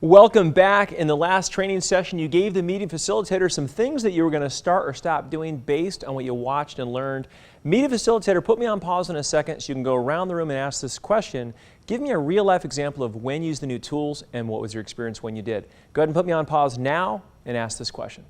Welcome back. In the last training session, you gave the meeting facilitator some things that you were going to start or stop doing based on what you watched and learned. Meeting facilitator, put me on pause in a second so you can go around the room and ask this question. Give me a real-life example of when you used the new tools and what was your experience when you did. Go ahead and put me on pause now and ask this question.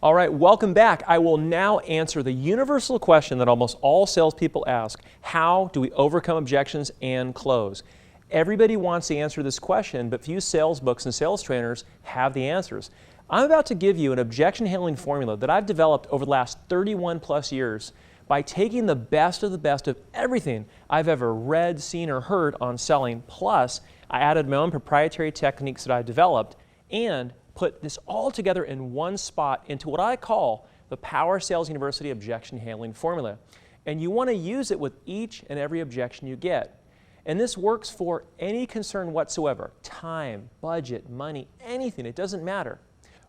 All right, welcome back. I will now answer the universal question that almost all salespeople ask. How do we overcome objections and close? Everybody wants to answer this question, but few sales books and sales trainers have the answers. I'm about to give you an objection handling formula that I've developed over the last 31 plus years by taking the best of everything I've ever read, seen, or heard on selling, plus I added my own proprietary techniques that I developed and put this all together in one spot into what I call the Power Sales University Objection Handling Formula. And you want to use it with each and every objection you get. And this works for any concern whatsoever, time, budget, money, anything, it doesn't matter.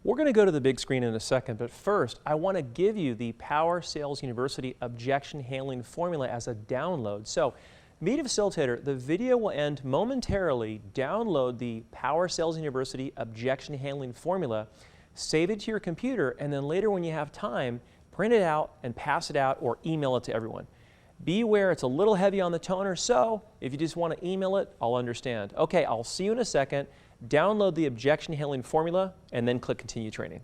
We're going to go to the big screen in a second, but first I want to give you the Power Sales University Objection Handling Formula as a download. So, meeting facilitator, the video will end momentarily. Download the Power Sales University Objection Handling Formula, save it to your computer, and then later when you have time, print it out and pass it out or email it to everyone. Be aware it's a little heavy on the toner, so if you just want to email it, I'll understand. Okay, I'll see you in a second. Download the objection handling formula and then click continue training.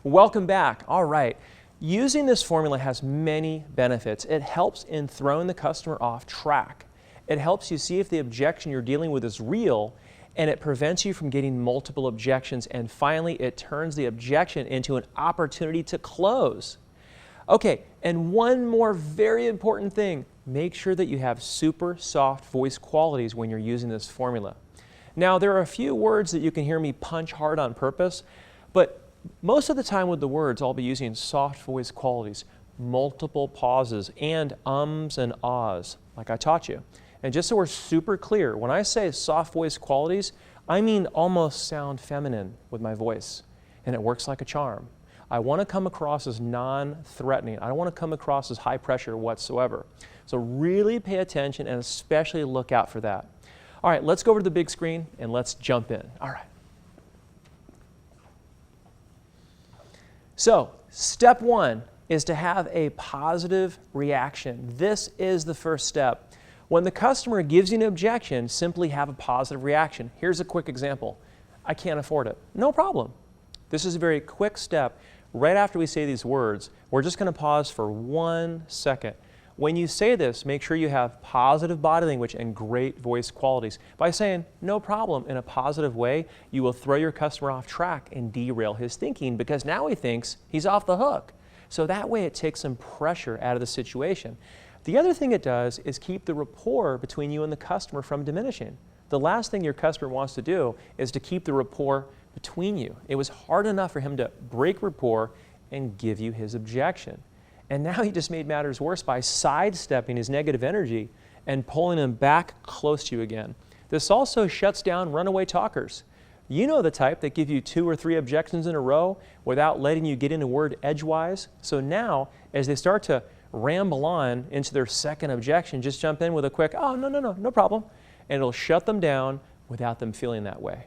Welcome back. All right. Using this formula has many benefits. It helps in throwing the customer off track. It helps you see if the objection you're dealing with is real, and it prevents you from getting multiple objections. And finally, it turns the objection into an opportunity to close. Okay, and one more very important thing. Make sure that you have super soft voice qualities when you're using this formula. Now, there are a few words that you can hear me punch hard on purpose, but most of the time with the words, I'll be using soft voice qualities, multiple pauses, and ums and ahs, like I taught you. And just so we're super clear, when I say soft voice qualities, I mean almost sound feminine with my voice, and it works like a charm. I want to come across as non-threatening. I don't want to come across as high pressure whatsoever. So really pay attention and especially look out for that. All right, let's go over to the big screen and let's jump in. All right. So, step one is to have a positive reaction. This is the first step. When the customer gives you an objection, simply have a positive reaction. Here's a quick example. I can't afford it. No problem. This is a very quick step. Right after we say these words, we're just going to pause for 1 second. When you say this, make sure you have positive body language and great voice qualities. By saying, no problem, in a positive way, you will throw your customer off track and derail his thinking because now he thinks he's off the hook. So that way it takes some pressure out of the situation. The other thing it does is keep the rapport between you and the customer from diminishing. The last thing your customer wants to do is to keep the rapport between you. It was hard enough for him to break rapport and give you his objection. And now he just made matters worse by sidestepping his negative energy and pulling him back close to you again. This also shuts down runaway talkers. You know the type that give you 2 or 3 objections in a row without letting you get in a word edgewise. So now, as they start to ramble on into their second objection, just jump in with a quick, oh, no problem. And it'll shut them down without them feeling that way.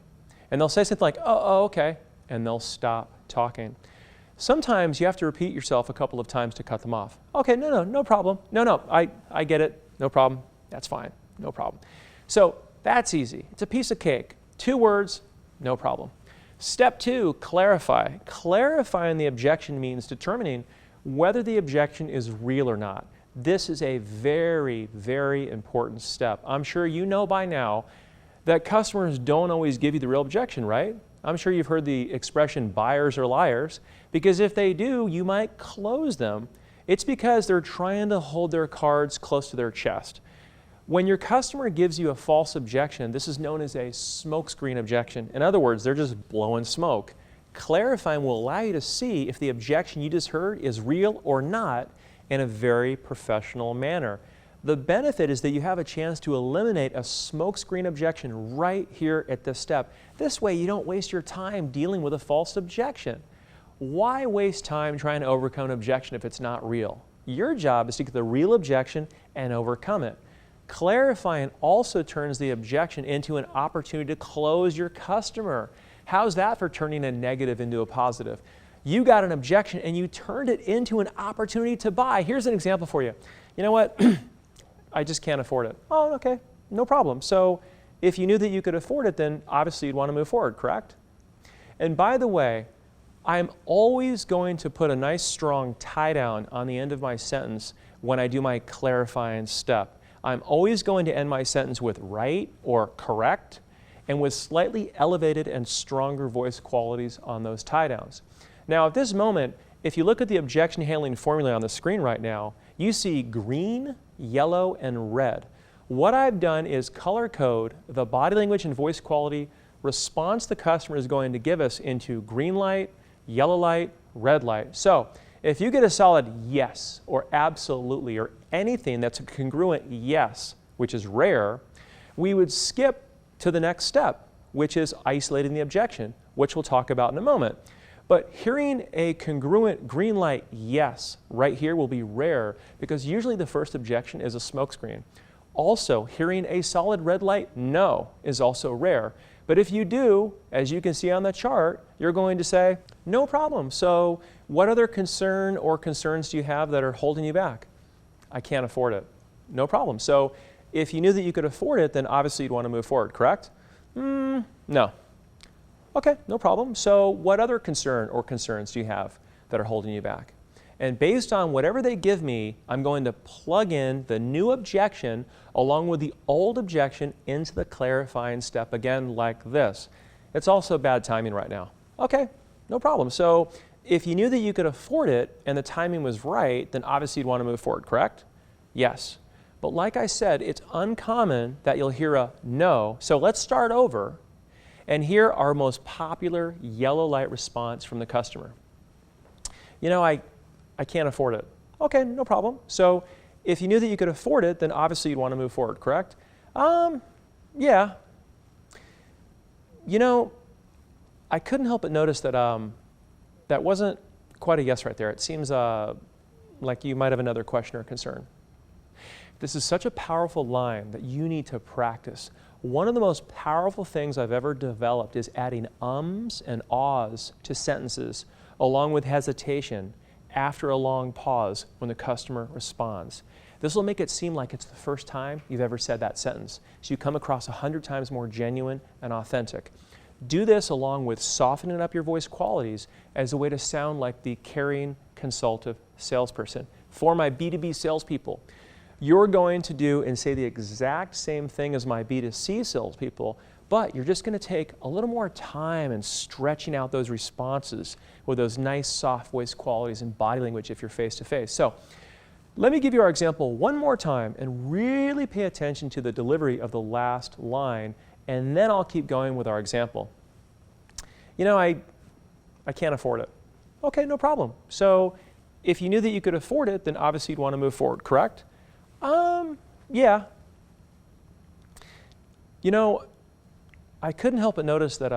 And they'll say something like, oh, okay, and they'll stop talking. Sometimes you have to repeat yourself a couple of times to cut them off. Okay, no problem. No, I get it. No problem. That's fine. No problem. So that's easy. It's a piece of cake. 2 words, no problem. Step 2, clarify. Clarifying the objection means determining whether the objection is real or not. This is a very, very important step. I'm sure you know by now that customers don't always give you the real objection, right? I'm sure you've heard the expression buyers are liars, because if they do, you might close them. It's because they're trying to hold their cards close to their chest. When your customer gives you a false objection, this is known as a smokescreen objection. In other words, they're just blowing smoke. Clarifying will allow you to see if the objection you just heard is real or not in a very professional manner. The benefit is that you have a chance to eliminate a smokescreen objection right here at this step. This way you don't waste your time dealing with a false objection. Why waste time trying to overcome an objection if it's not real? Your job is to get the real objection and overcome it. Clarifying also turns the objection into an opportunity to close your customer. How's that for turning a negative into a positive? You got an objection and you turned it into an opportunity to buy. Here's an example for you. You know what? I just can't afford it. Oh, okay, no problem. So if you knew that you could afford it, then obviously you'd want to move forward, correct? And by the way, I'm always going to put a nice strong tie down on the end of my sentence when I do my clarifying step. I'm always going to end my sentence with right or correct and with slightly elevated and stronger voice qualities on those tie downs. Now at this moment, if you look at the objection handling formula on the screen right now, you see green, yellow, and red. What I've done is color code the body language and voice quality response the customer is going to give us into green light, yellow light, red light. So if you get a solid yes or absolutely or anything that's a congruent yes, which is rare, we would skip to the next step, which is isolating the objection, which we'll talk about in a moment. But hearing a congruent green light yes right here will be rare because usually the first objection is a smokescreen. Also, hearing a solid red light no is also rare. But if you do, as you can see on the chart, you're going to say, no problem. So what other concern or concerns do you have that are holding you back? I can't afford it. No problem. So if you knew that you could afford it, then obviously you'd want to move forward, correct? No. Okay, no problem. So what other concern or concerns do you have that are holding you back? And based on whatever they give me, I'm going to plug in the new objection along with the old objection into the clarifying step again like this. It's also bad timing right now. Okay, no problem. So if you knew that you could afford it and the timing was right, then obviously you'd want to move forward, correct? Yes. But like I said, it's uncommon that you'll hear a no. So let's start over and hear our most popular yellow light response from the customer. You know, I can't afford it. Okay, no problem. So if you knew that you could afford it, then obviously you'd want to move forward, correct? Yeah. You know, I couldn't help but notice that that wasn't quite a yes right there. It seems like you might have another question or concern. This is such a powerful line that you need to practice. One of the most powerful things I've ever developed is adding ums and ahs to sentences along with hesitation after a long pause when the customer responds. This will make it seem like it's the first time you've ever said that sentence, so you come across 100 times more genuine and authentic. Do this along with softening up your voice qualities as a way to sound like the caring, consultative salesperson. For my B2B salespeople, you're going to do and say the exact same thing as my B2C salespeople, but you're just going to take a little more time and stretching out those responses with those nice soft voice qualities and body language if you're face-to-face. So let me give you our example one more time and really pay attention to the delivery of the last line, and then I'll keep going with our example. You know, I can't afford it. Okay, no problem. So if you knew that you could afford it, then obviously you'd want to move forward, correct? Yeah. You know, I couldn't help but notice that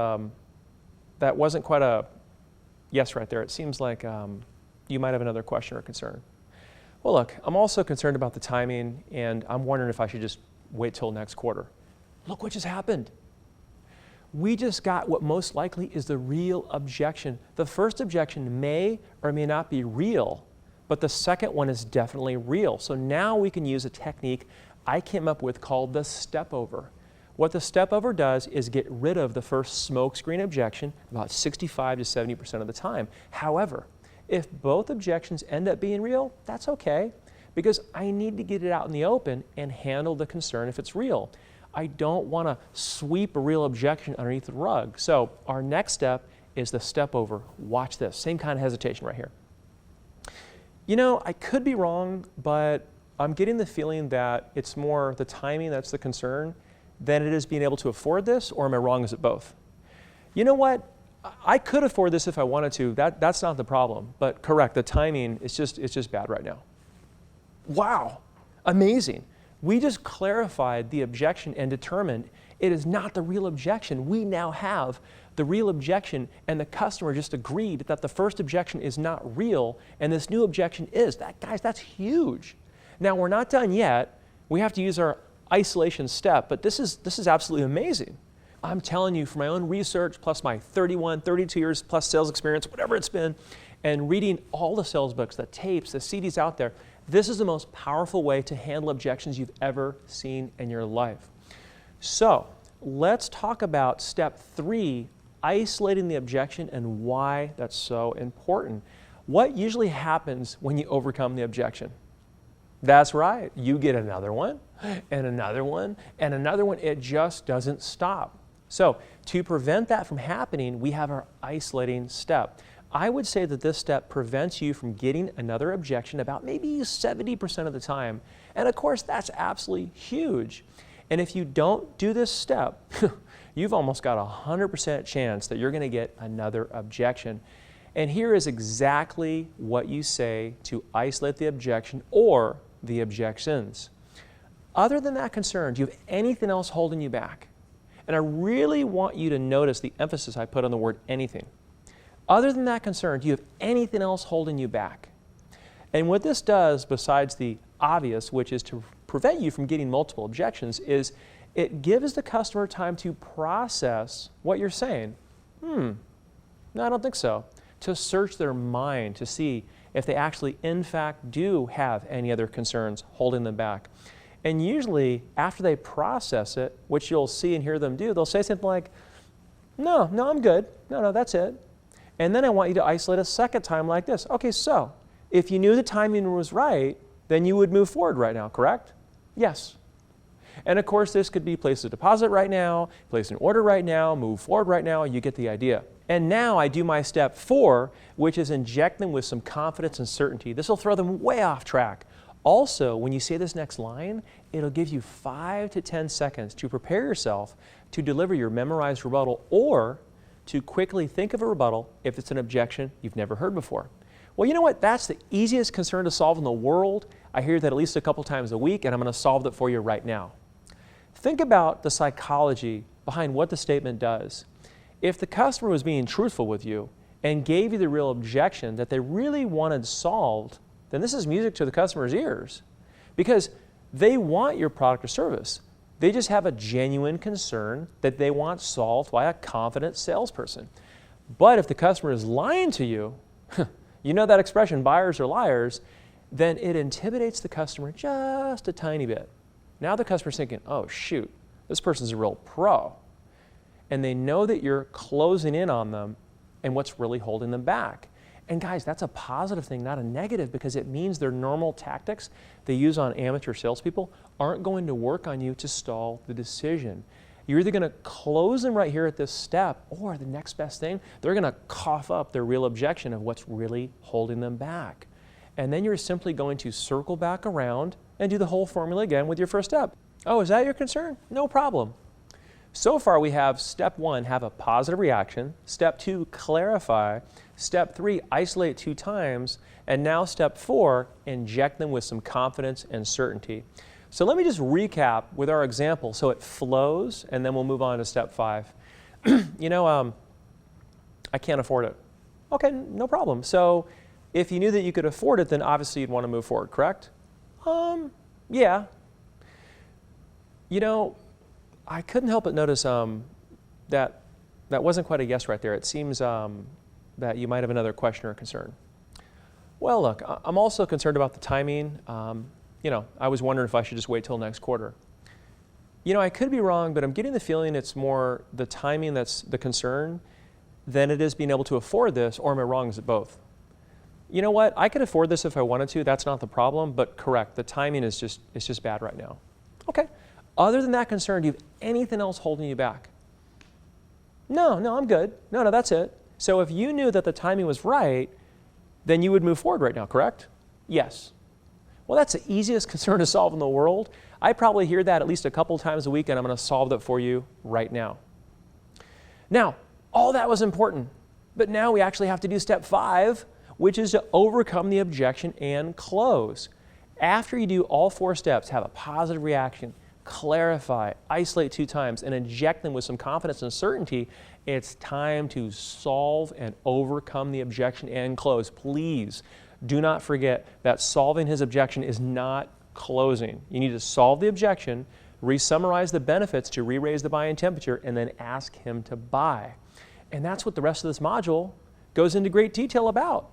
that wasn't quite a yes right there. It seems like you might have another question or concern. Well, look, I'm also concerned about the timing, and I'm wondering if I should just wait till next quarter. Look what just happened. We just got what most likely is the real objection. The first objection may or may not be real, but the second one is definitely real. So now we can use a technique I came up with called the step over. What the step over does is get rid of the first smokescreen objection about 65 to 70% of the time. However, if both objections end up being real, that's okay, because I need to get it out in the open and handle the concern if it's real. I don't want to sweep a real objection underneath the rug. So our next step is the step over. Watch this, same kind of hesitation right here. You know, I could be wrong, but I'm getting the feeling that it's more the timing that's the concern than it is being able to afford this, or am I wrong? Is it both? You know what? I could afford this if I wanted to. That's not the problem. But correct, the timing it's just bad right now. Wow, amazing. We just clarified the objection and determined it is not the real objection. We now have the real objection, and the customer just agreed that the first objection is not real, and this new objection is. Guys, that's huge. Now, we're not done yet. We have to use our isolation step, but this is absolutely amazing. I'm telling you, from my own research, plus my 31, 32 years plus sales experience, whatever it's been, and reading all the sales books, the tapes, the CDs out there, this is the most powerful way to handle objections you've ever seen in your life. So let's talk about step 3, isolating the objection and why that's so important. What usually happens when you overcome the objection? That's right, you get another one, and another one, and another one. It just doesn't stop. So to prevent that from happening, we have our isolating step. I would say that this step prevents you from getting another objection about maybe 70% of the time. And of course, that's absolutely huge. And if you don't do this step, you've almost got a 100% chance that you're going to get another objection. And here is exactly what you say to isolate the objection or the objections. Other than that concern, do you have anything else holding you back? And I really want you to notice the emphasis I put on the word anything. Other than that concern, do you have anything else holding you back? And what this does, besides the obvious, which is to prevent you from getting multiple objections, is it gives the customer time to process what you're saying. No, I don't think so. To search their mind to see if they actually, in fact, do have any other concerns holding them back. And usually, after they process it, which you'll see and hear them do, they'll say something like, no, I'm good. No, that's it. And then I want you to isolate a second time like this. Okay, so if you knew the timing was right, then you would move forward right now, correct? Yes. And of course, this could be place a deposit right now, place an order right now, move forward right now. You get the idea. And now I do my step 4, which is inject them with some confidence and certainty. This will throw them way off track. Also, when you say this next line, it'll give you 5 to 10 seconds to prepare yourself to deliver your memorized rebuttal or to quickly think of a rebuttal if it's an objection you've never heard before. Well, you know what? That's the easiest concern to solve in the world. I hear that at least a couple times a week, and I'm going to solve it for you right now. Think about the psychology behind what the statement does. If the customer was being truthful with you and gave you the real objection that they really wanted solved, then this is music to the customer's ears because they want your product or service. They just have a genuine concern that they want solved by a confident salesperson. But if the customer is lying to you, you know that expression, buyers are liars, then it intimidates the customer just a tiny bit. Now the customer's thinking, oh shoot, this person's a real pro. And they know that you're closing in on them and what's really holding them back. And guys, that's a positive thing, not a negative, because it means their normal tactics they use on amateur salespeople aren't going to work on you to stall the decision. You're either going to close them right here at this step, or the next best thing, they're going to cough up their real objection of what's really holding them back. And then you're simply going to circle back around and do the whole formula again with your first step. Oh, is that your concern? No problem. So far we have step 1, have a positive reaction. Step 2, clarify. Step 3, isolate 2 times. And now step 4, inject them with some confidence and certainty. So let me just recap with our example so it flows, and then we'll move on to step 5. I can't afford it. Okay, no problem. So if you knew that you could afford it, then obviously you'd want to move forward, correct? Yeah. I couldn't help but notice that wasn't quite a yes right there. It seems that you might have another question or concern. Well, look, I'm also concerned about the timing. I was wondering if I should just wait till next quarter. I could be wrong, but I'm getting the feeling it's more the timing that's the concern than it is being able to afford this, or am I wrong? Is it both? You know what? I could afford this if I wanted to. That's not the problem, but correct. The timing is just bad right now. Okay. Other than that concern, do you have anything else holding you back? No, I'm good. No, that's it. So if you knew that the timing was right, then you would move forward right now, correct? Yes. Well, that's the easiest concern to solve in the world. I probably hear that at least a couple times a week, and I'm going to solve that for you right now. Now, all that was important, but now we actually have to do step 5, which is to overcome the objection and close. After you do all 4 steps, have a positive reaction, clarify, isolate 2 times, and inject them with some confidence and certainty, it's time to solve and overcome the objection and close. Please do not forget that solving his objection is not closing. You need to solve the objection, re-summarize the benefits to re-raise the buy-in temperature, and then ask him to buy. And that's what the rest of this module goes into great detail about.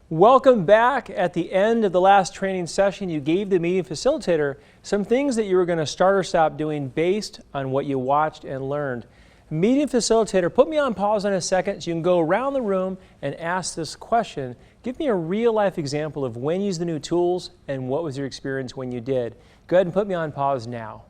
Welcome back. At the end of the last training session, you gave the meeting facilitator some things that you were going to start or stop doing based on what you watched and learned. Meeting facilitator, put me on pause in a second so you can go around the room and ask this question. Give me a real-life example of when you used the new tools and what was your experience when you did. Go ahead and put me on pause now.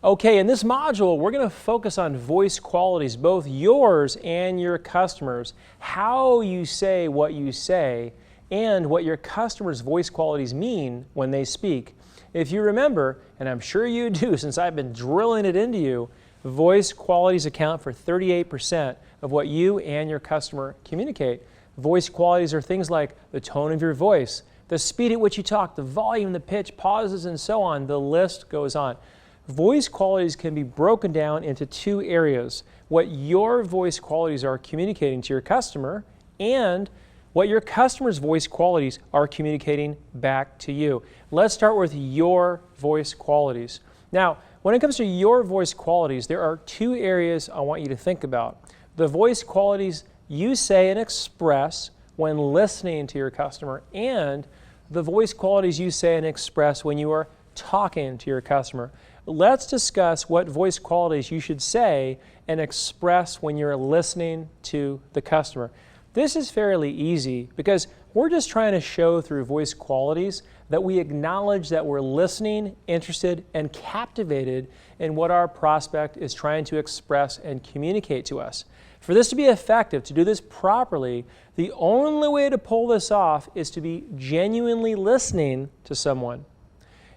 Okay, in this module, we're going to focus on voice qualities, both yours and your customers, how you say what you say, and what your customers' voice qualities mean when they speak. If you remember, and I'm sure you do since I've been drilling it into you, voice qualities account for 38% of what you and your customer communicate. Voice qualities are things like the tone of your voice, the speed at which you talk, the volume, the pitch, pauses, and so on. The list goes on. Voice qualities can be broken down into two areas: what your voice qualities are communicating to your customer and what your customer's voice qualities are communicating back to you. Let's start with your voice qualities. Now, when it comes to your voice qualities, there are two areas I want you to think about. The voice qualities you say and express when listening to your customer, and the voice qualities you say and express when you are talking to your customer. Let's discuss what voice qualities you should say and express when you're listening to the customer. This is fairly easy because we're just trying to show through voice qualities that we acknowledge that we're listening, interested, and captivated in what our prospect is trying to express and communicate to us. For this to be effective, to do this properly, the only way to pull this off is to be genuinely listening to someone.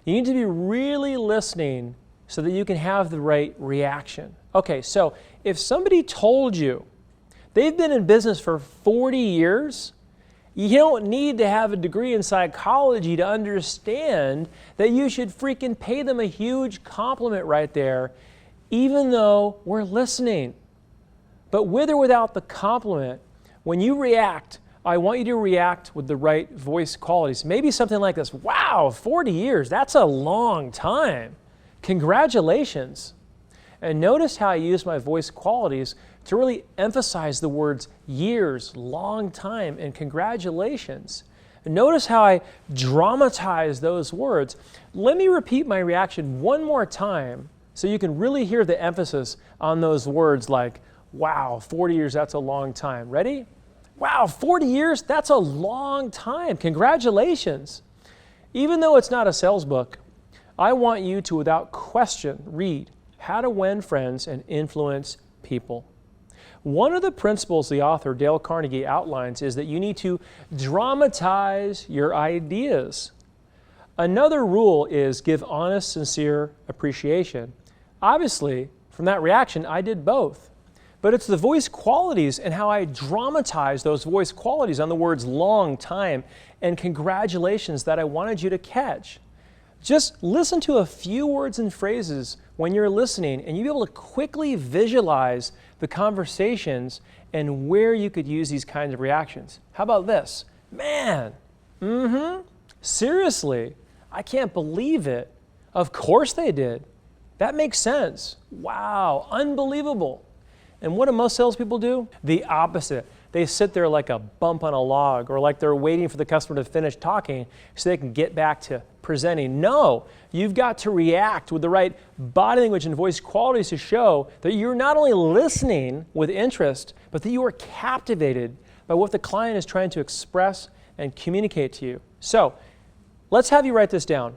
You need to be really listening so that you can have the right reaction. Okay, so if somebody told you they've been in business for 40 years, you don't need to have a degree in psychology to understand that you should freaking pay them a huge compliment right there, even though we're listening. But with or without the compliment, when you react, I want you to react with the right voice qualities. Maybe something like this: wow, 40 years, that's a long time. Congratulations. And notice how I use my voice qualities to really emphasize the words years, long time, and congratulations. And notice how I dramatize those words. Let me repeat my reaction one more time so you can really hear the emphasis on those words like, wow, 40 years, that's a long time. Ready? Wow, 40 years? That's a long time. Congratulations. Even though it's not a sales book, I want you to, without question, read How to Win Friends and Influence People. One of the principles the author, Dale Carnegie, outlines is that you need to dramatize your ideas. Another rule is give honest, sincere appreciation. Obviously, from that reaction, I did both. But it's the voice qualities and how I dramatize those voice qualities on the words long time and congratulations that I wanted you to catch. Just listen to a few words and phrases when you're listening, and you'll be able to quickly visualize the conversations and where you could use these kinds of reactions. How about this? Man, seriously, I can't believe it. Of course they did. That makes sense. Wow, unbelievable. And what do most salespeople do? The opposite. They sit there like a bump on a log, or like they're waiting for the customer to finish talking so they can get back to presenting. No, you've got to react with the right body language and voice qualities to show that you're not only listening with interest, but that you are captivated by what the client is trying to express and communicate to you. So let's have you write this down.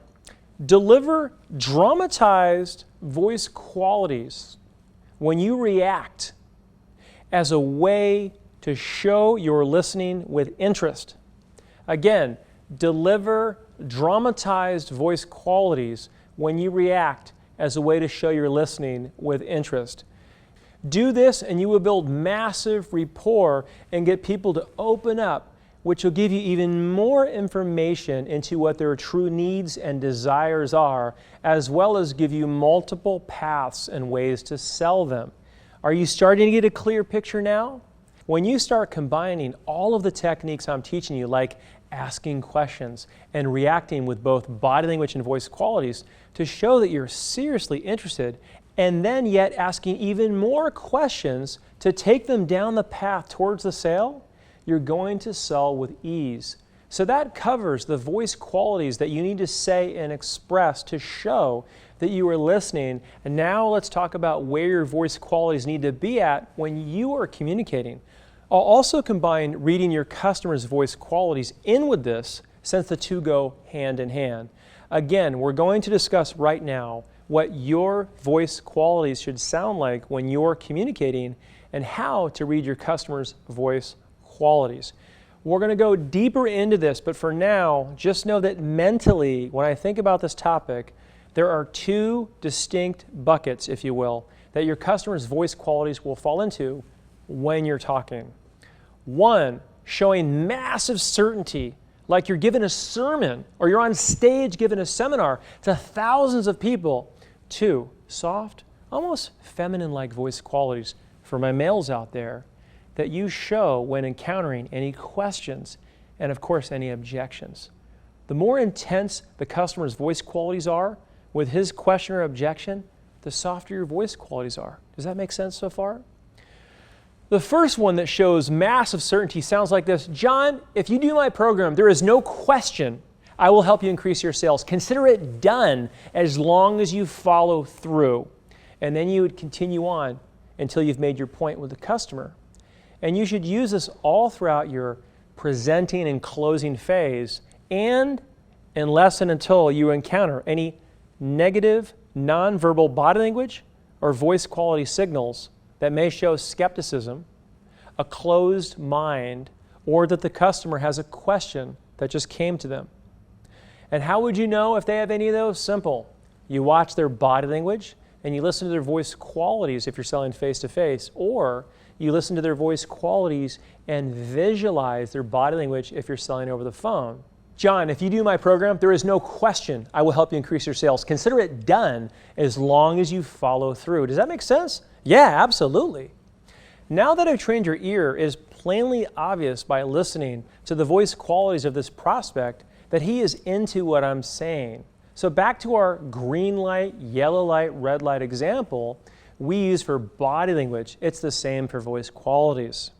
Deliver dramatized voice qualities when you react as a way to show you're listening with interest. Again, deliver dramatized voice qualities when you react as a way to show you're listening with interest. Do this and you will build massive rapport and get people to open up which will give you even more information into what their true needs and desires are, as well as give you multiple paths and ways to sell them. Are you starting to get a clear picture now? When you start combining all of the techniques I'm teaching you, like asking questions and reacting with both body language and voice qualities to show that you're seriously interested, and then yet asking even more questions to take them down the path towards the sale, you're going to sell with ease. So that covers the voice qualities that you need to say and express to show that you are listening. And now let's talk about where your voice qualities need to be at when you are communicating. I'll also combine reading your customer's voice qualities in with this, since the two go hand in hand. Again, we're going to discuss right now what your voice qualities should sound like when you're communicating and how to read your customer's voice qualities. We're going to go deeper into this, but for now, just know that mentally, when I think about this topic, there are two distinct buckets, if you will, that your customer's voice qualities will fall into when you're talking. One, showing massive certainty, like you're giving a sermon or you're on stage giving a seminar to thousands of people. Two, soft, almost feminine-like voice qualities for my males out there that you show when encountering any questions and, of course, any objections. The more intense the customer's voice qualities are with his question or objection, the softer your voice qualities are. Does that make sense so far? The first one that shows massive certainty sounds like this. John, if you do my program, there is no question I will help you increase your sales. Consider it done as long as you follow through. And then you would continue on until you've made your point with the customer. And you should use this all throughout your presenting and closing phase, and unless and until you encounter any negative, nonverbal body language or voice quality signals that may show skepticism, a closed mind, or that the customer has a question that just came to them. And how would you know if they have any of those? Simple. You watch their body language and you listen to their voice qualities if you're selling face-to-face, or you listen to their voice qualities and visualize their body language if you're selling over the phone. John, if you do my program, there is no question I will help you increase your sales. Consider it done as long as you follow through. Does that make sense? Yeah, absolutely. Now that I've trained your ear, it is plainly obvious by listening to the voice qualities of this prospect that he is into what I'm saying. So back to our green light, yellow light, red light example we use for body language. It's the same for voice qualities.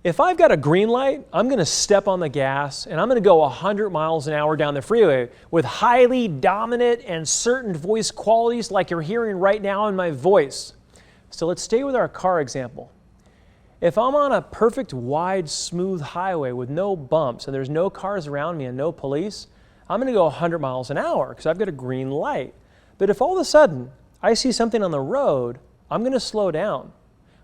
If I've got a green light, I'm going to step on the gas and I'm going to go 100 miles an hour down the freeway with highly dominant and certain voice qualities like you're hearing right now in my voice. So let's stay with our car example. If I'm on a perfect wide, smooth highway with no bumps and there's no cars around me and no police, I'm going to go 100 miles an hour because I've got a green light. But if all of a sudden I see something on the road, I'm going to slow down.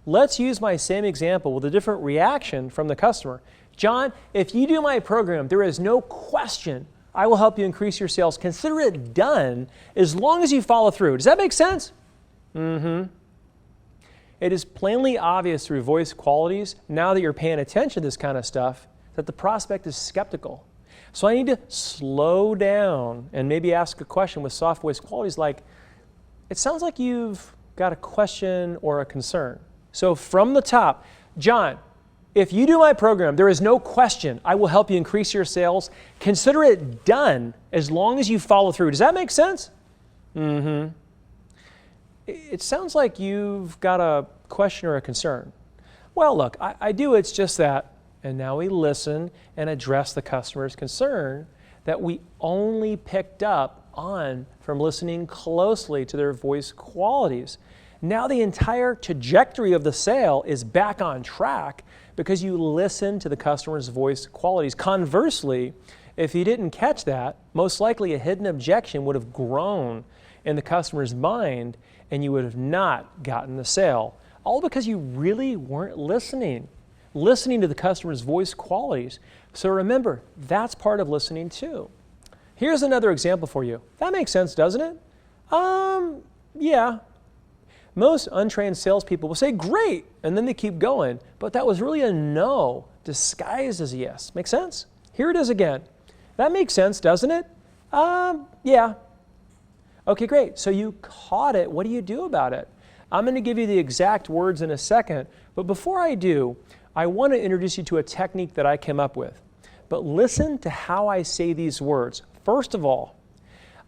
Let's use my same example with a different reaction from the customer. John, if you do my program, there is no question I will help you increase your sales. Consider it done as long as you follow through. Does that make sense? Mm-hmm. It is plainly obvious through voice qualities, now that you're paying attention to this kind of stuff, that the prospect is skeptical. So I need to slow down and maybe ask a question with soft voice qualities like, it sounds like you've got a question or a concern. So from the top, John, if you do my program, there is no question I will help you increase your sales. Consider it done as long as you follow through. Does that make sense? Mm-hmm. It sounds like you've got a question or a concern. Well, look, I do. It's just that. And now we listen and address the customer's concern that we only picked up on from listening closely to their voice qualities. Now the entire trajectory of the sale is back on track because you listened to the customer's voice qualities. Conversely, if you didn't catch that, most likely a hidden objection would have grown in the customer's mind and you would have not gotten the sale. All because you really weren't listening to the customer's voice qualities. So remember, that's part of listening too. Here's another example for you. That makes sense, doesn't it? Yeah. Most untrained salespeople will say, great, and then they keep going. But that was really a no disguised as a yes. Make sense? Here it is again. That makes sense, doesn't it? Yeah. Okay, great. So you caught it. What do you do about it? I'm going to give you the exact words in a second. But before I do, I want to introduce you to a technique that I came up with. But listen to how I say these words. First of all,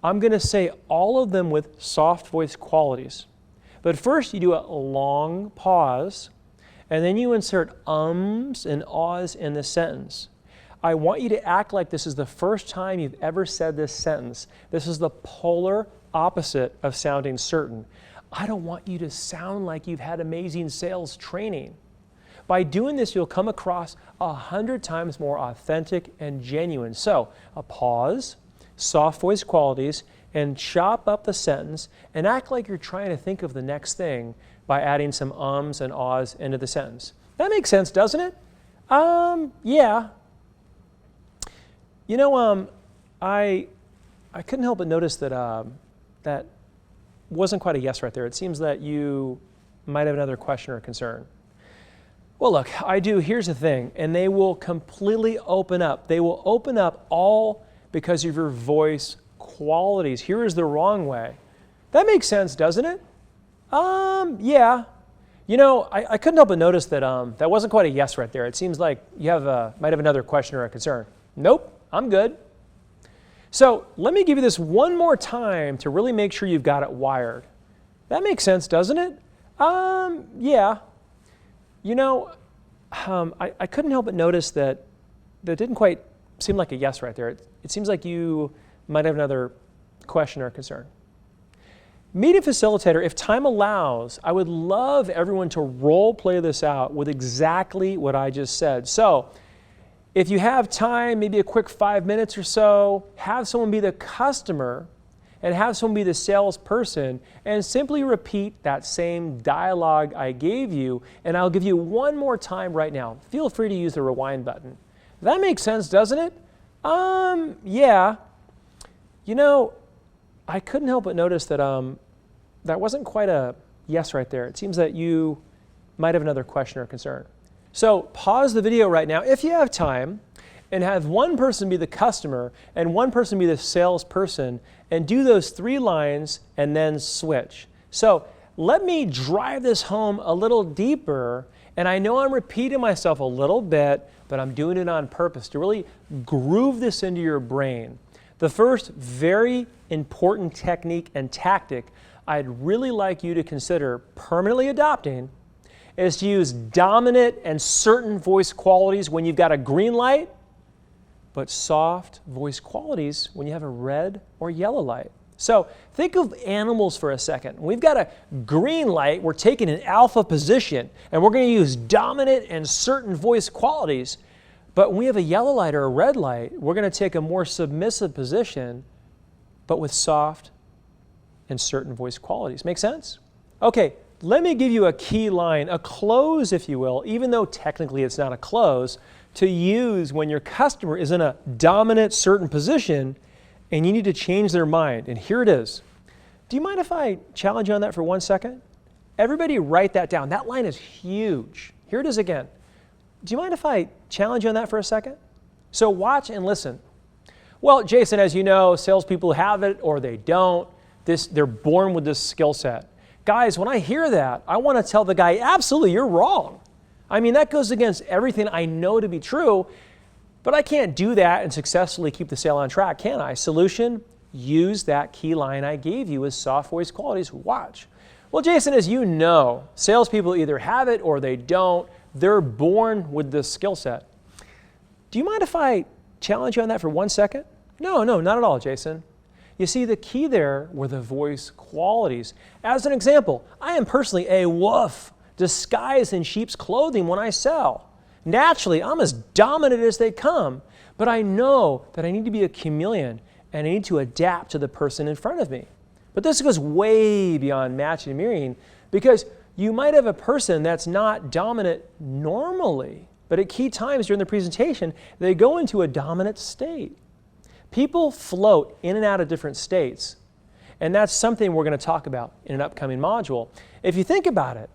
I'm going to say all of them with soft voice qualities. But first you do a long pause, and then you insert ums and ahs in the sentence. I want you to act like this is the first time you've ever said this sentence. This is the polar opposite of sounding certain. I don't want you to sound like you've had amazing sales training. By doing this, you'll come across 100 times more authentic and genuine. So, a pause, soft voice qualities, and chop up the sentence and act like you're trying to think of the next thing by adding some ums and ahs into the sentence. That makes sense, doesn't it? Yeah. You know, I couldn't help but notice that that wasn't quite a yes right there. It seems that you might have another question or concern. Well, look, I do. Here's the thing, and they will completely open up. They will open up all because of your voice qualities. Here is the wrong way. That makes sense, doesn't it? Yeah. You know, I couldn't help but notice that that wasn't quite a yes right there. It seems like you might have another question or a concern. Nope, I'm good. So let me give you this one more time to really make sure you've got it wired. That makes sense, doesn't it? Yeah. You know, I couldn't help but notice that didn't quite seem like a yes right there. It seems like you might have another question or concern. Meeting facilitator, if time allows, I would love everyone to role play this out with exactly what I just said. So, if you have time, maybe a quick 5 minutes or so, have someone be the customer and have someone be the salesperson and simply repeat that same dialogue I gave you, and I'll give you one more time right now. Feel free to use the rewind button. That makes sense, doesn't it? Yeah. You know, I couldn't help but notice that that wasn't quite a yes right there. It seems that you might have another question or concern. So pause the video right now if you have time and have one person be the customer and one person be the salesperson and do those 3 lines and then switch. So let me drive this home a little deeper, and I know I'm repeating myself a little bit, but I'm doing it on purpose to really groove this into your brain. The first very important technique and tactic I'd really like you to consider permanently adopting is to use dominant and certain voice qualities when you've got a green light, but soft voice qualities when you have a red or yellow light. So think of animals for a second. We've got a green light, we're taking an alpha position, and we're going to use dominant and certain voice qualities. But when we have a yellow light or a red light, we're going to take a more submissive position, but with soft and certain voice qualities. Make sense? Okay. Let me give you a key line, a close, if you will, even though technically it's not a close, to use when your customer is in a dominant certain position and you need to change their mind. And here it is. Do you mind if I challenge you on that for 1 second? Everybody write that down. That line is huge. Here it is again. Do you mind if I challenge you on that for a second? So watch and listen. Well, Jason, as you know, salespeople have it or they don't. They're born with this skill set. Guys, when I hear that, I want to tell the guy, absolutely, you're wrong. I mean, that goes against everything I know to be true, but I can't do that and successfully keep the sale on track, can I? Solution, use that key line I gave you as soft voice qualities. Watch. Well, Jason, as you know, salespeople either have it or they don't. They're born with this skill set. Do you mind if I challenge you on that for 1 second? No, not at all, Jason. You see, the key there were the voice qualities. As an example, I am personally a wolf disguised in sheep's clothing when I sell. Naturally, I'm as dominant as they come, but I know that I need to be a chameleon and I need to adapt to the person in front of me. But this goes way beyond matching and mirroring, because you might have a person that's not dominant normally, but at key times during the presentation, they go into a dominant state. People float in and out of different states. And that's something we're going to talk about in an upcoming module. If you think about it,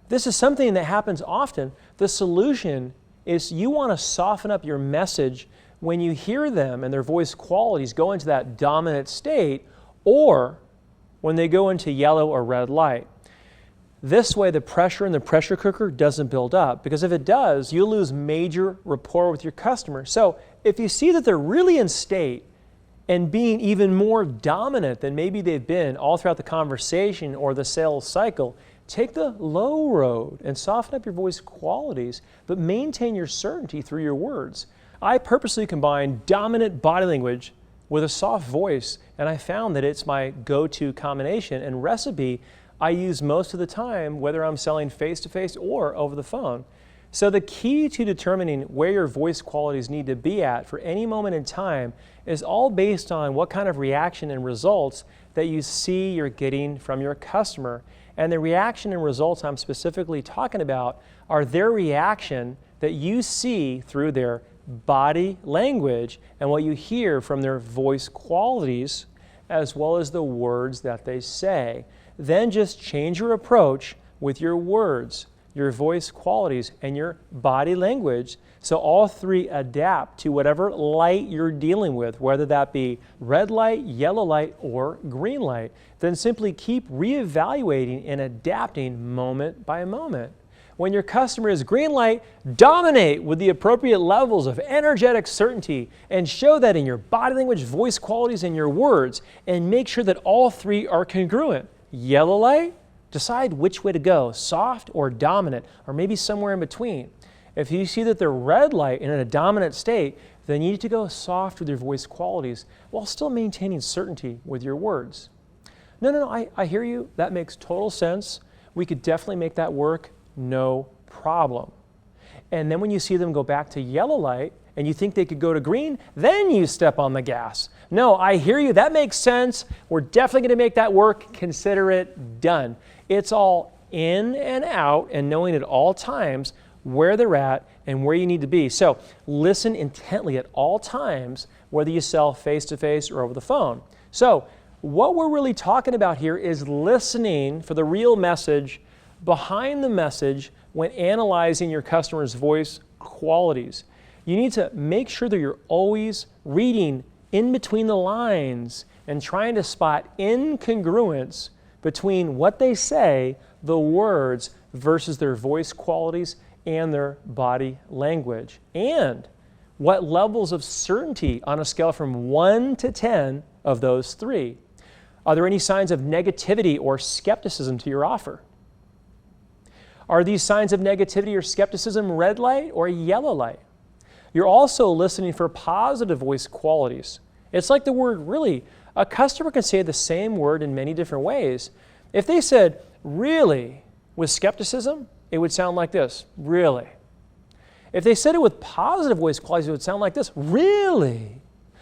this is something that happens often. The solution is you want to soften up your message when you hear them and their voice qualities go into that dominant state, or when they go into yellow or red light. This way the pressure in the pressure cooker doesn't build up, because if it does, you'll lose major rapport with your customer. So if you see that they're really in state and being even more dominant than maybe they've been all throughout the conversation or the sales cycle, take the low road and soften up your voice qualities, but maintain your certainty through your words. I purposely combine dominant body language with a soft voice, and I found that it's my go-to combination and recipe I use most of the time, whether I'm selling face-to-face or over the phone. So the key to determining where your voice qualities need to be at for any moment in time is all based on what kind of reaction and results that you see you're getting from your customer. And the reaction and results I'm specifically talking about are their reaction that you see through their body language and what you hear from their voice qualities, as well as the words that they say. Then just change your approach with your words, your voice qualities, and your body language, so all three adapt to whatever light you're dealing with, whether that be red light, yellow light, or green light. Then simply keep reevaluating and adapting moment by moment. When your customer is green light, dominate with the appropriate levels of energetic certainty and show that in your body language, voice qualities, and your words, and make sure that all three are congruent. Yellow light, decide which way to go, soft or dominant, or maybe somewhere in between. If you see that they're red light and in a dominant state, then you need to go soft with your voice qualities while still maintaining certainty with your words. No, I hear you. That makes total sense. We could definitely make that work. No problem. And then when you see them go back to yellow light and you think they could go to green, then you step on the gas. No, I hear you. That makes sense. We're definitely going to make that work. Consider it done. It's all in and out and knowing at all times where they're at and where you need to be. So listen intently at all times, whether you sell face-to-face or over the phone. So what we're really talking about here is listening for the real message behind the message when analyzing your customer's voice qualities. You need to make sure that you're always reading in between the lines and trying to spot incongruence between what they say, the words, versus their voice qualities and their body language. And what levels of certainty on a scale from 1 to 10 of those three. Are there any signs of negativity or skepticism to your offer? Are these signs of negativity or skepticism red light or yellow light? You're also listening for positive voice qualities. It's like the word really. A customer can say the same word in many different ways. If they said really with skepticism, it would sound like this, really. If they said it with positive voice qualities, it would sound like this, really.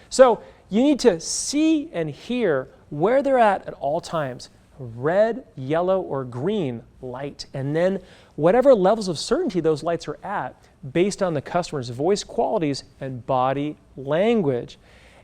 So you need to see and hear where they're at all times. Red, yellow, or green light. And then whatever levels of certainty those lights are at based on the customer's voice qualities and body language.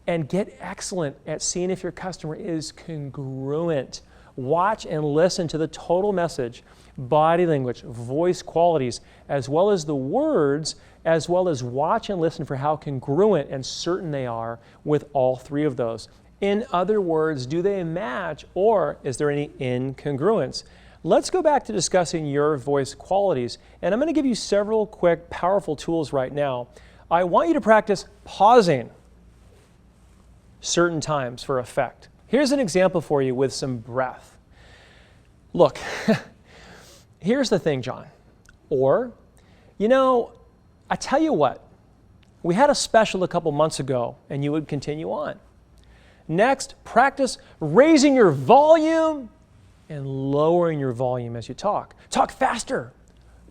And get excellent at seeing if your customer is congruent. Watch and listen to the total message, body language, voice qualities, as well as the words, as well as watch and listen for how congruent and certain they are with all three of those. In other words, do they match, or is there any incongruence? Let's go back to discussing your voice qualities, and I'm going to give you several quick, powerful tools right now. I want you to practice pausing certain times for effect. Here's an example for you with some breath. Look, here's the thing, John. Or, I tell you what, we had a special a couple months ago, and you would continue on. Next, practice raising your volume and lowering your volume as you talk. Talk faster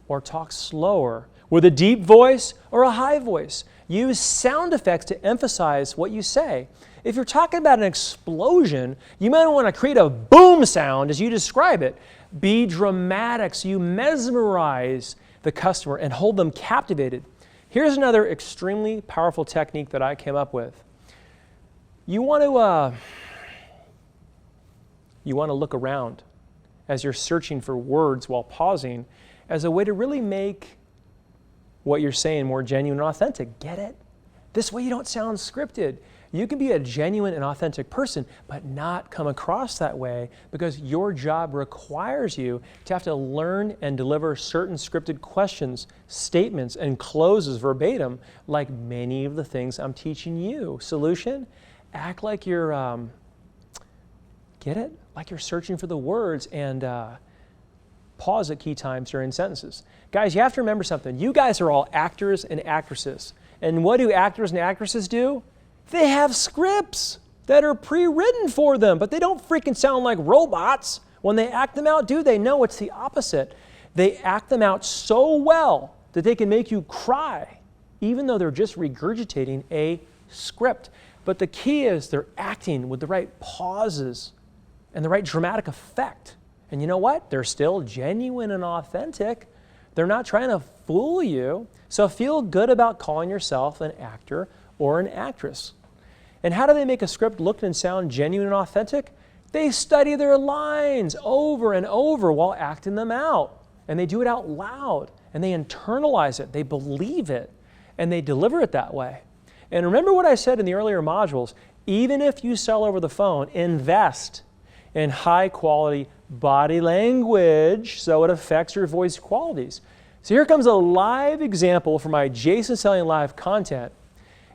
or talk slower with a deep voice or a high voice. Use sound effects to emphasize what you say. If you're talking about an explosion, you might want to create a boom sound as you describe it. Be dramatic so you mesmerize the customer and hold them captivated. Here's another extremely powerful technique that I came up with. You want to You want to look around as you're searching for words while pausing as a way to really make what you're saying more genuine and authentic. Get it? This way you don't sound scripted. You can be a genuine and authentic person, but not come across that way because your job requires you to have to learn and deliver certain scripted questions, statements, and closes verbatim, like many of the things I'm teaching you. Solution? Act like you're, get it? Like you're searching for the words and pause at key times during sentences. Guys, you have to remember something. You guys are all actors and actresses. And what do actors and actresses do? They have scripts that are pre-written for them, but they don't freaking sound like robots. When they act them out, do they? No, it's the opposite. They act them out so well that they can make you cry, even though they're just regurgitating a script. But the key is they're acting with the right pauses and the right dramatic effect. And you know what? They're still genuine and authentic. They're not trying to fool you. So feel good about calling yourself an actor or an actress. And how do they make a script look and sound genuine and authentic? They study their lines over and over while acting them out. And they do it out loud. And they internalize it. They believe it. And they deliver it that way. And remember what I said in the earlier modules. Even if you sell over the phone, invest in high quality body language so it affects your voice qualities. So here comes a live example from my Jason Selling Live content.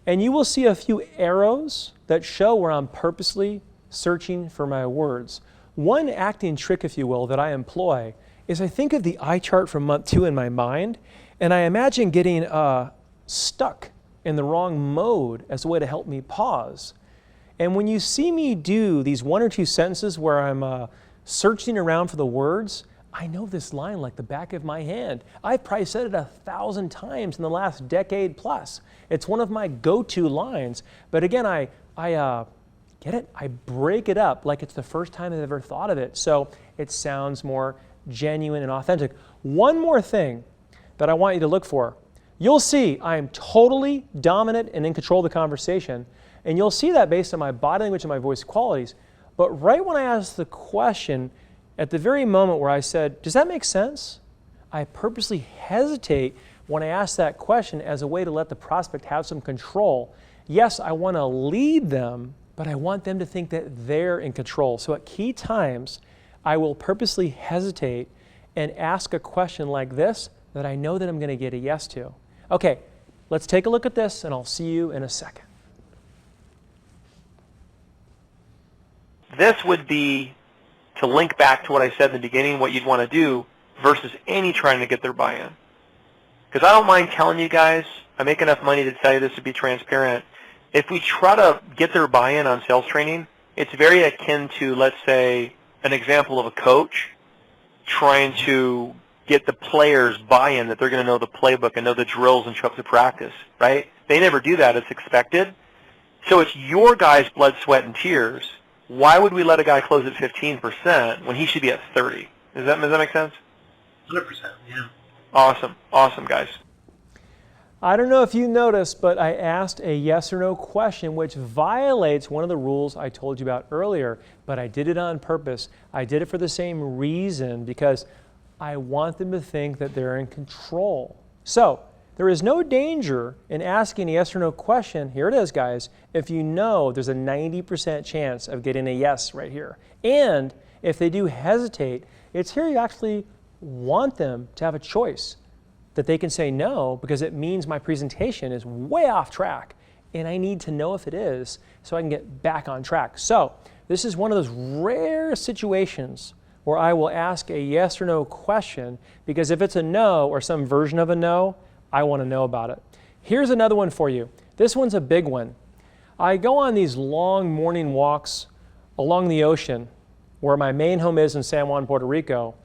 And you will see a few arrows that show where I'm purposely searching for my words. One acting trick, if you will, that I employ is I think of the eye chart from month 2 in my mind, and I imagine getting stuck in the wrong mode as a way to help me pause. And when you see me do these 1 or 2 sentences where I'm searching around for the words, I know this line like the back of my hand. I've probably said it 1,000 times in the last decade plus. It's one of my go-to lines. But again, I get it? I break it up like it's the first time I've ever thought of it. So it sounds more genuine and authentic. One more thing that I want you to look for. You'll see I am totally dominant and in control of the conversation. And you'll see that based on my body language and my voice qualities. But right when I ask the question, at the very moment where I said, does that make sense? I purposely hesitate when I ask that question as a way to let the prospect have some control. Yes, I want to lead them, but I want them to think that they're in control. So at key times, I will purposely hesitate and ask a question like this that I know that I'm going to get a yes to. Okay, let's take a look at this and I'll see you in a second. This would be to link back to what I said in the beginning, what you'd want to do versus any trying to get their buy-in. Because I don't mind telling you guys, I make enough money to tell you this to be transparent. If we try to get their buy-in on sales training, it's very akin to, let's say, an example of a coach trying to get the players buy-in that they're going to know the playbook and know the drills and show up to practice, right? They never do that. It's expected. So it's your guys' blood, sweat, and tears. Why would we let a guy close at 15% when he should be at 30? Does that make sense? 100%, yeah. Awesome. Awesome, guys. I don't know if you noticed, but I asked a yes or no question, which violates one of the rules I told you about earlier, but I did it on purpose. I did it for the same reason, because I want them to think that they're in control. So there is no danger in asking a yes or no question, here it is guys, if you know there's a 90% chance of getting a yes right here. And if they do hesitate, it's here you actually want them to have a choice that they can say no, because it means my presentation is way off track and I need to know if it is so I can get back on track. So this is one of those rare situations where I will ask a yes or no question, because if it's a no or some version of a no, I want to know about it. Here's another one for you. This one's a big one. I go on these long morning walks along the ocean where my main home is in San Juan, Puerto Rico.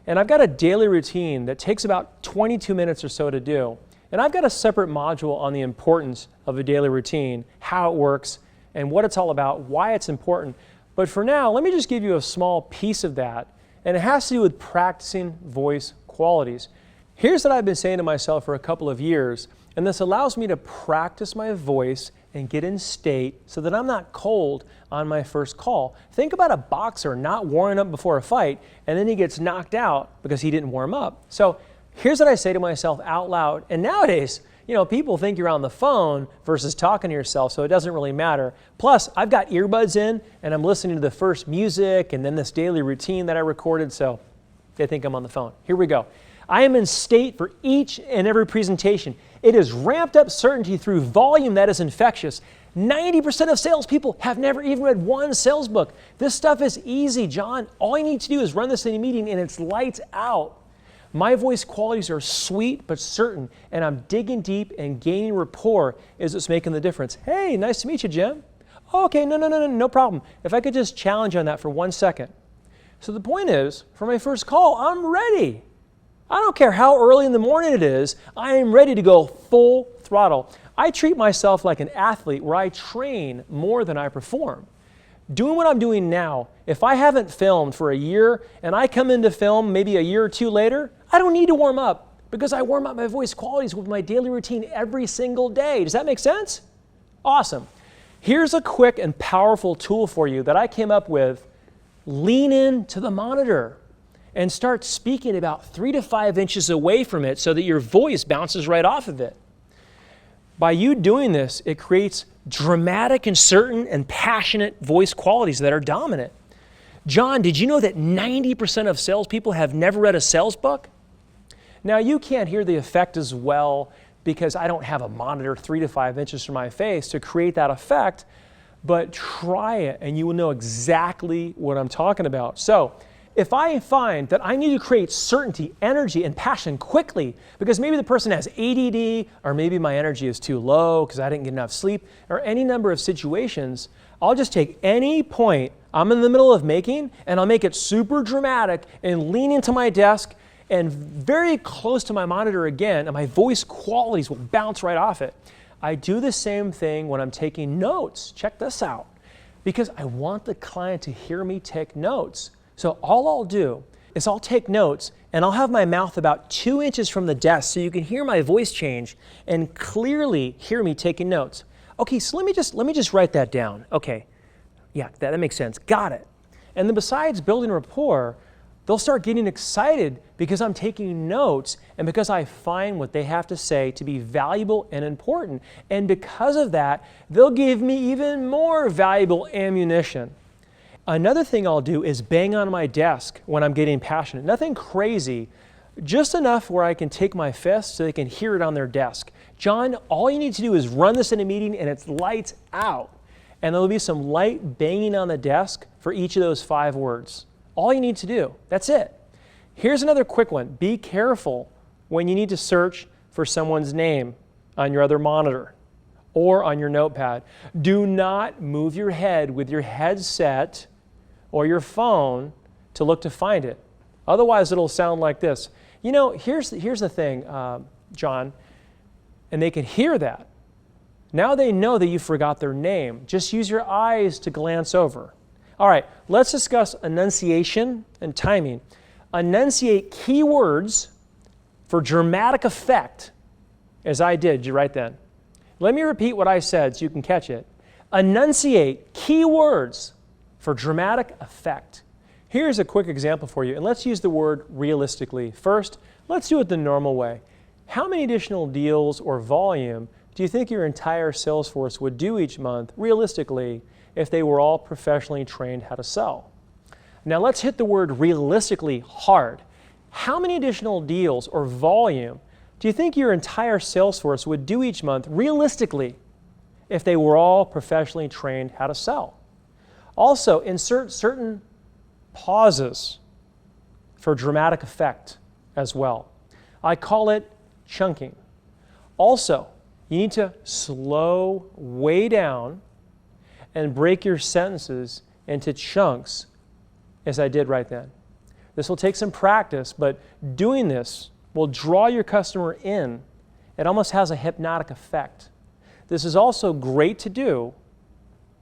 And I've got a daily routine that takes about 22 minutes or so to do. And I've got a separate module on the importance of a daily routine, how it works, and what it's all about, why it's important. But for now, let me just give you a small piece of that. And it has to do with practicing voice qualities. Here's what I've been saying to myself for a couple of years, and this allows me to practice my voice and get in state so that I'm not cold on my first call. Think about a boxer not warming up before a fight, and then he gets knocked out because he didn't warm up. So here's what I say to myself out loud. And nowadays, people think you're on the phone versus talking to yourself, so it doesn't really matter. Plus, I've got earbuds in, and I'm listening to the first music and then this daily routine that I recorded, so they think I'm on the phone. Here we go. I am in state for each and every presentation. It is ramped up certainty through volume that is infectious. 90% of salespeople have never even read one sales book. This stuff is easy, John. All you need to do is run this in a meeting and it's lights out. My voice qualities are sweet but certain, and I'm digging deep and gaining rapport is what's making the difference. Hey, nice to meet you, Jim. Oh, okay, no problem. If I could just challenge on that for 1 second. So the point is, for my first call, I'm ready. I don't care how early in the morning it is, I am ready to go full throttle. I treat myself like an athlete where I train more than I perform. Doing what I'm doing now, if I haven't filmed for a year and I come into film maybe a year or two later, I don't need to warm up because I warm up my voice qualities with my daily routine every single day. Does that make sense? Awesome. Here's a quick and powerful tool for you that I came up with. Lean into the monitor and start speaking about 3 to 5 inches away from it so that your voice bounces right off of it. By you doing this, it creates dramatic and certain and passionate voice qualities that are dominant. John, did you know that 90% of salespeople have never read a sales book? Now, you can't hear the effect as well because I don't have a monitor 3 to 5 inches from my face to create that effect, but try it and you will know exactly what I'm talking about. So, if I find that I need to create certainty, energy, and passion quickly because maybe the person has ADD or maybe my energy is too low because I didn't get enough sleep or any number of situations, I'll just take any point I'm in the middle of making and I'll make it super dramatic and lean into my desk and very close to my monitor again, and my voice qualities will bounce right off it. I do the same thing when I'm taking notes. Check this out. Because I want the client to hear me take notes. So all I'll do is I'll take notes and I'll have my mouth about 2 inches from the desk so you can hear my voice change and clearly hear me taking notes. Okay, so let me just write that down. Okay, yeah, that makes sense. Got it. And then besides building rapport, they'll start getting excited because I'm taking notes and because I find what they have to say to be valuable and important. And because of that, they'll give me even more valuable ammunition. Another thing I'll do is bang on my desk when I'm getting passionate. Nothing crazy, just enough where I can take my fist so they can hear it on their desk. John, all you need to do is run this in a meeting and it's lights out. And there'll be some light banging on the desk for each of those 5 words. All you need to do, that's it. Here's another quick one. Be careful when you need to search for someone's name on your other monitor or on your notepad. Do not move your head with your headset or your phone to look to find it. Otherwise, it'll sound like this. Here's the thing, John, and they can hear that. Now they know that you forgot their name. Just use your eyes to glance over. All right, let's discuss enunciation and timing. Enunciate keywords for dramatic effect, as I did right then. Let me repeat what I said so you can catch it. Enunciate keywords for dramatic effect. Here's a quick example for you, and let's use the word realistically. First, let's do it the normal way. How many additional deals or volume do you think your entire sales force would do each month, realistically, if they were all professionally trained how to sell? Now let's hit the word realistically hard. How many additional deals or volume do you think your entire sales force would do each month, realistically, if they were all professionally trained how to sell? Also, insert certain pauses for dramatic effect as well. I call it chunking. Also, you need to slow way down and break your sentences into chunks, as I did right then. This will take some practice, but doing this will draw your customer in. It almost has a hypnotic effect. This is also great to do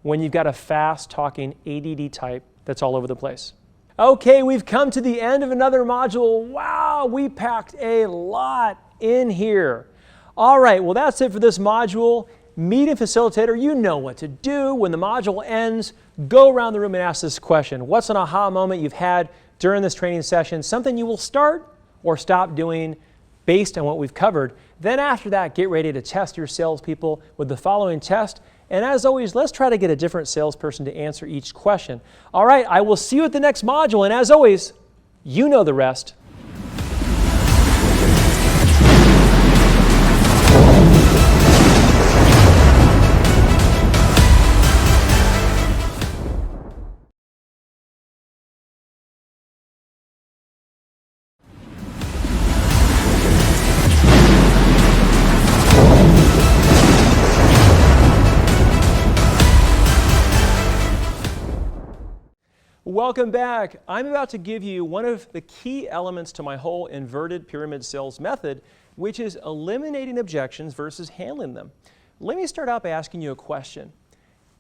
when you've got a fast-talking ADD type that's all over the place. Okay, we've come to the end of another module. Wow, we packed a lot in here. All right, well that's it for this module. Meeting facilitator, you know what to do. When the module ends, go around the room and ask this question. What's an aha moment you've had during this training session? Something you will start or stop doing based on what we've covered. Then after that, get ready to test your salespeople with the following test. And as always, let's try to get a different salesperson to answer each question. All right, I will see you at the next module. And as always, you know the rest. Welcome back. I'm about to give you one of the key elements to my whole inverted pyramid sales method, which is eliminating objections versus handling them. Let me start out by asking you a question.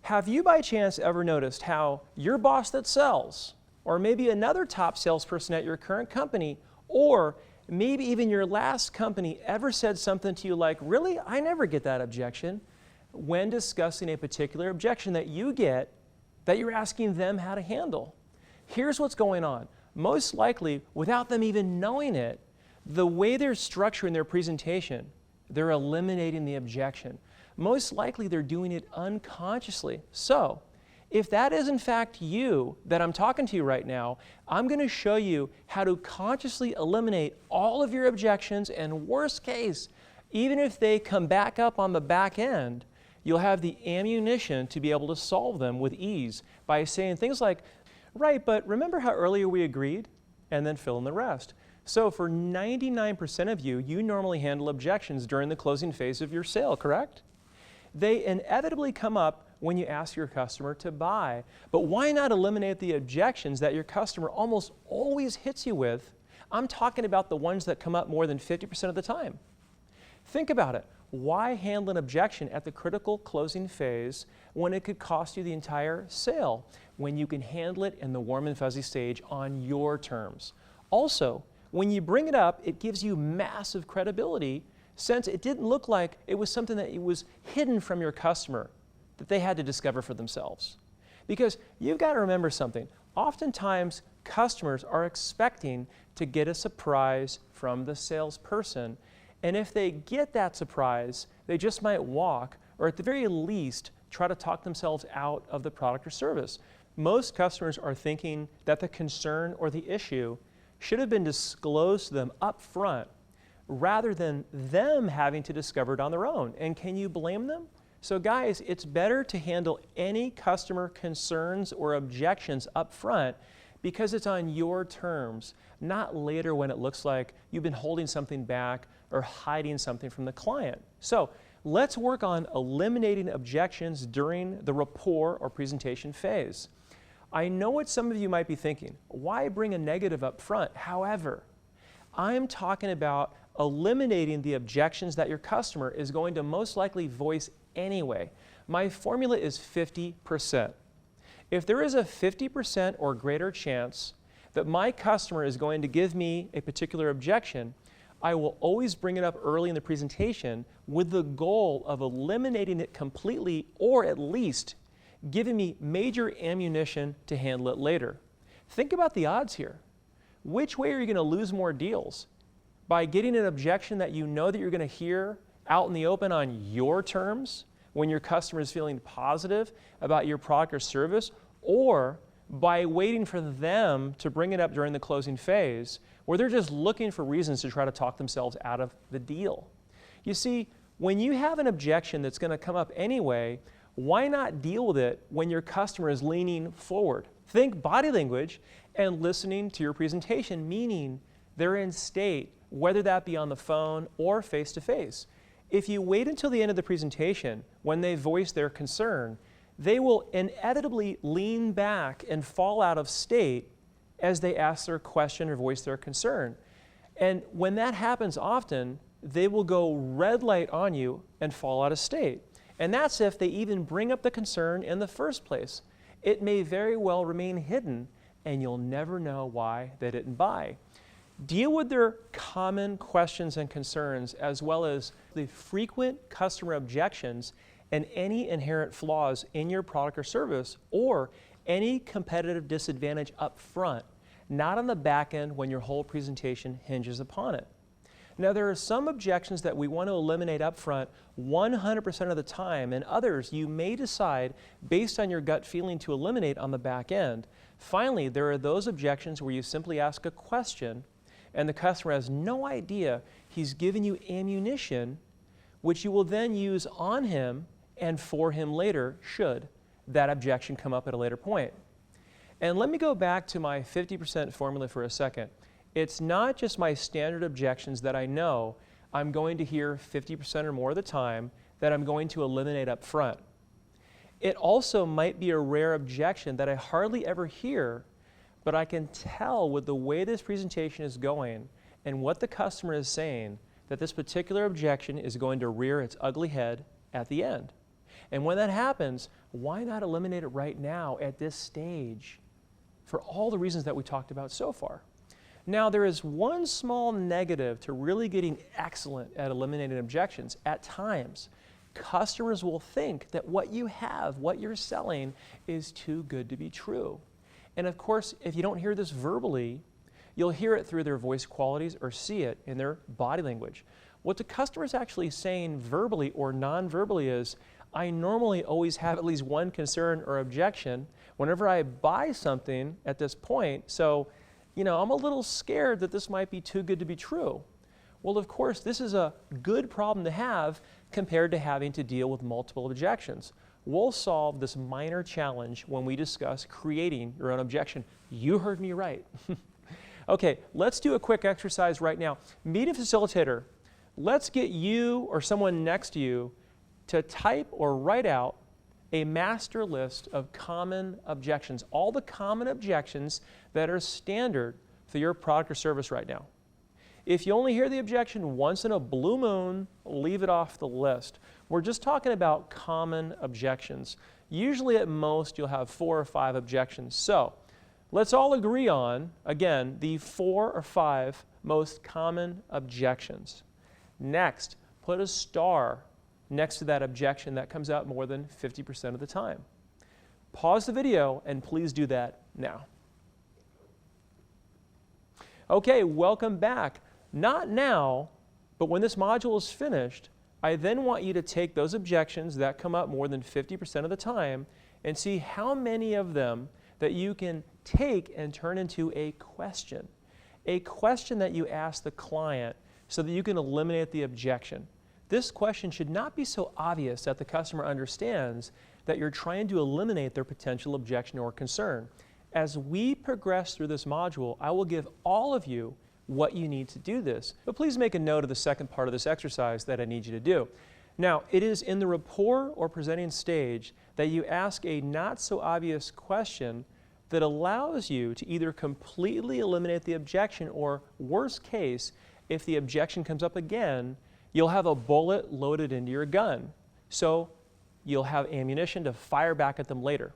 Have you by chance ever noticed how your boss that sells, or maybe another top salesperson at your current company, or maybe even your last company ever said something to you like, really, I never get that objection, when discussing a particular objection that you get that you're asking them how to handle? Here's what's going on. Most likely, without them even knowing it, the way they're structuring their presentation, they're eliminating the objection. Most likely, they're doing it unconsciously. So, if that is in fact you that I'm talking to you right now, I'm going to show you how to consciously eliminate all of your objections, and worst case, even if they come back up on the back end, you'll have the ammunition to be able to solve them with ease by saying things like, right, but remember how earlier we agreed? And then fill in the rest. So for 99% of you, you normally handle objections during the closing phase of your sale, correct? They inevitably come up when you ask your customer to buy. But why not eliminate the objections that your customer almost always hits you with? I'm talking about the ones that come up more than 50% of the time. Think about it. Why handle an objection at the critical closing phase when it could cost you the entire sale, when you can handle it in the warm and fuzzy stage on your terms? Also, when you bring it up, it gives you massive credibility since it didn't look like it was something that was hidden from your customer that they had to discover for themselves. Because you've got to remember something. Oftentimes, customers are expecting to get a surprise from the salesperson. And if they get that surprise, they just might walk, or at the very least, try to talk themselves out of the product or service. Most customers are thinking that the concern or the issue should have been disclosed to them up front rather than them having to discover it on their own. And can you blame them? So guys, it's better to handle any customer concerns or objections up front because it's on your terms, not later when it looks like you've been holding something back or hiding something from the client. So let's work on eliminating objections during the rapport or presentation phase. I know what some of you might be thinking. Why bring a negative up front? However, I'm talking about eliminating the objections that your customer is going to most likely voice anyway. My formula is 50%. If there is a 50% or greater chance that my customer is going to give me a particular objection, I will always bring it up early in the presentation with the goal of eliminating it completely, or at least giving me major ammunition to handle it later. Think about the odds here. Which way are you going to lose more deals? By getting an objection that you know that you're going to hear out in the open on your terms when your customer is feeling positive about your product or service, or by waiting for them to bring it up during the closing phase where they're just looking for reasons to try to talk themselves out of the deal. You see, when you have an objection that's going to come up anyway, why not deal with it when your customer is leaning forward? Think body language and listening to your presentation, meaning they're in state, whether that be on the phone or face-to-face. If you wait until the end of the presentation when they voice their concern, they will inevitably lean back and fall out of state as they ask their question or voice their concern. And when that happens often, they will go red light on you and fall out of state. And that's if they even bring up the concern in the first place. It may very well remain hidden and you'll never know why they didn't buy. Deal with their common questions and concerns, as well as the frequent customer objections and any inherent flaws in your product or service, or any competitive disadvantage up front, not on the back end when your whole presentation hinges upon it. Now, there are some objections that we want to eliminate up front 100% of the time, and others you may decide based on your gut feeling to eliminate on the back end. Finally, there are those objections where you simply ask a question and the customer has no idea he's given you ammunition, which you will then use on him and for him later, should that objection come up at a later point. And let me go back to my 50% formula for a second. It's not just my standard objections that I know I'm going to hear 50% or more of the time that I'm going to eliminate up front. It also might be a rare objection that I hardly ever hear, but I can tell with the way this presentation is going and what the customer is saying that this particular objection is going to rear its ugly head at the end. And when that happens, why not eliminate it right now at this stage for all the reasons that we talked about so far? Now, there is one small negative to really getting excellent at eliminating objections. At times, customers will think that what you have, what you're selling, is too good to be true. And of course, if you don't hear this verbally, you'll hear it through their voice qualities or see it in their body language. What the customer is actually saying verbally or non-verbally is, I normally always have at least one concern or objection whenever I buy something at this point, so I'm a little scared that this might be too good to be true. Well, of course, this is a good problem to have compared to having to deal with multiple objections. We'll solve this minor challenge when we discuss creating your own objection. You heard me right. Okay, let's do a quick exercise right now. Meeting facilitator, let's get you or someone next to you to type or write out a master list of common objections, all the common objections that are standard for your product or service right now. If you only hear the objection once in a blue moon, leave it off the list. We're just talking about common objections. Usually at most you'll have 4 or 5 objections. So let's all agree on, again, the 4 or 5 most common objections. Next, put a star next to that objection that comes out more than 50% of the time. Pause the video and please do that now. Okay, welcome back. Not now, but when this module is finished, I then want you to take those objections that come up more than 50% of the time and see how many of them that you can take and turn into a question that you ask the client so that you can eliminate the objection. This question should not be so obvious that the customer understands that you're trying to eliminate their potential objection or concern. As we progress through this module, I will give all of you what you need to do this. But please make a note of the second part of this exercise that I need you to do. Now, it is in the rapport or presenting stage that you ask a not so obvious question that allows you to either completely eliminate the objection or, worst case, if the objection comes up again, you'll have a bullet loaded into your gun. So you'll have ammunition to fire back at them later.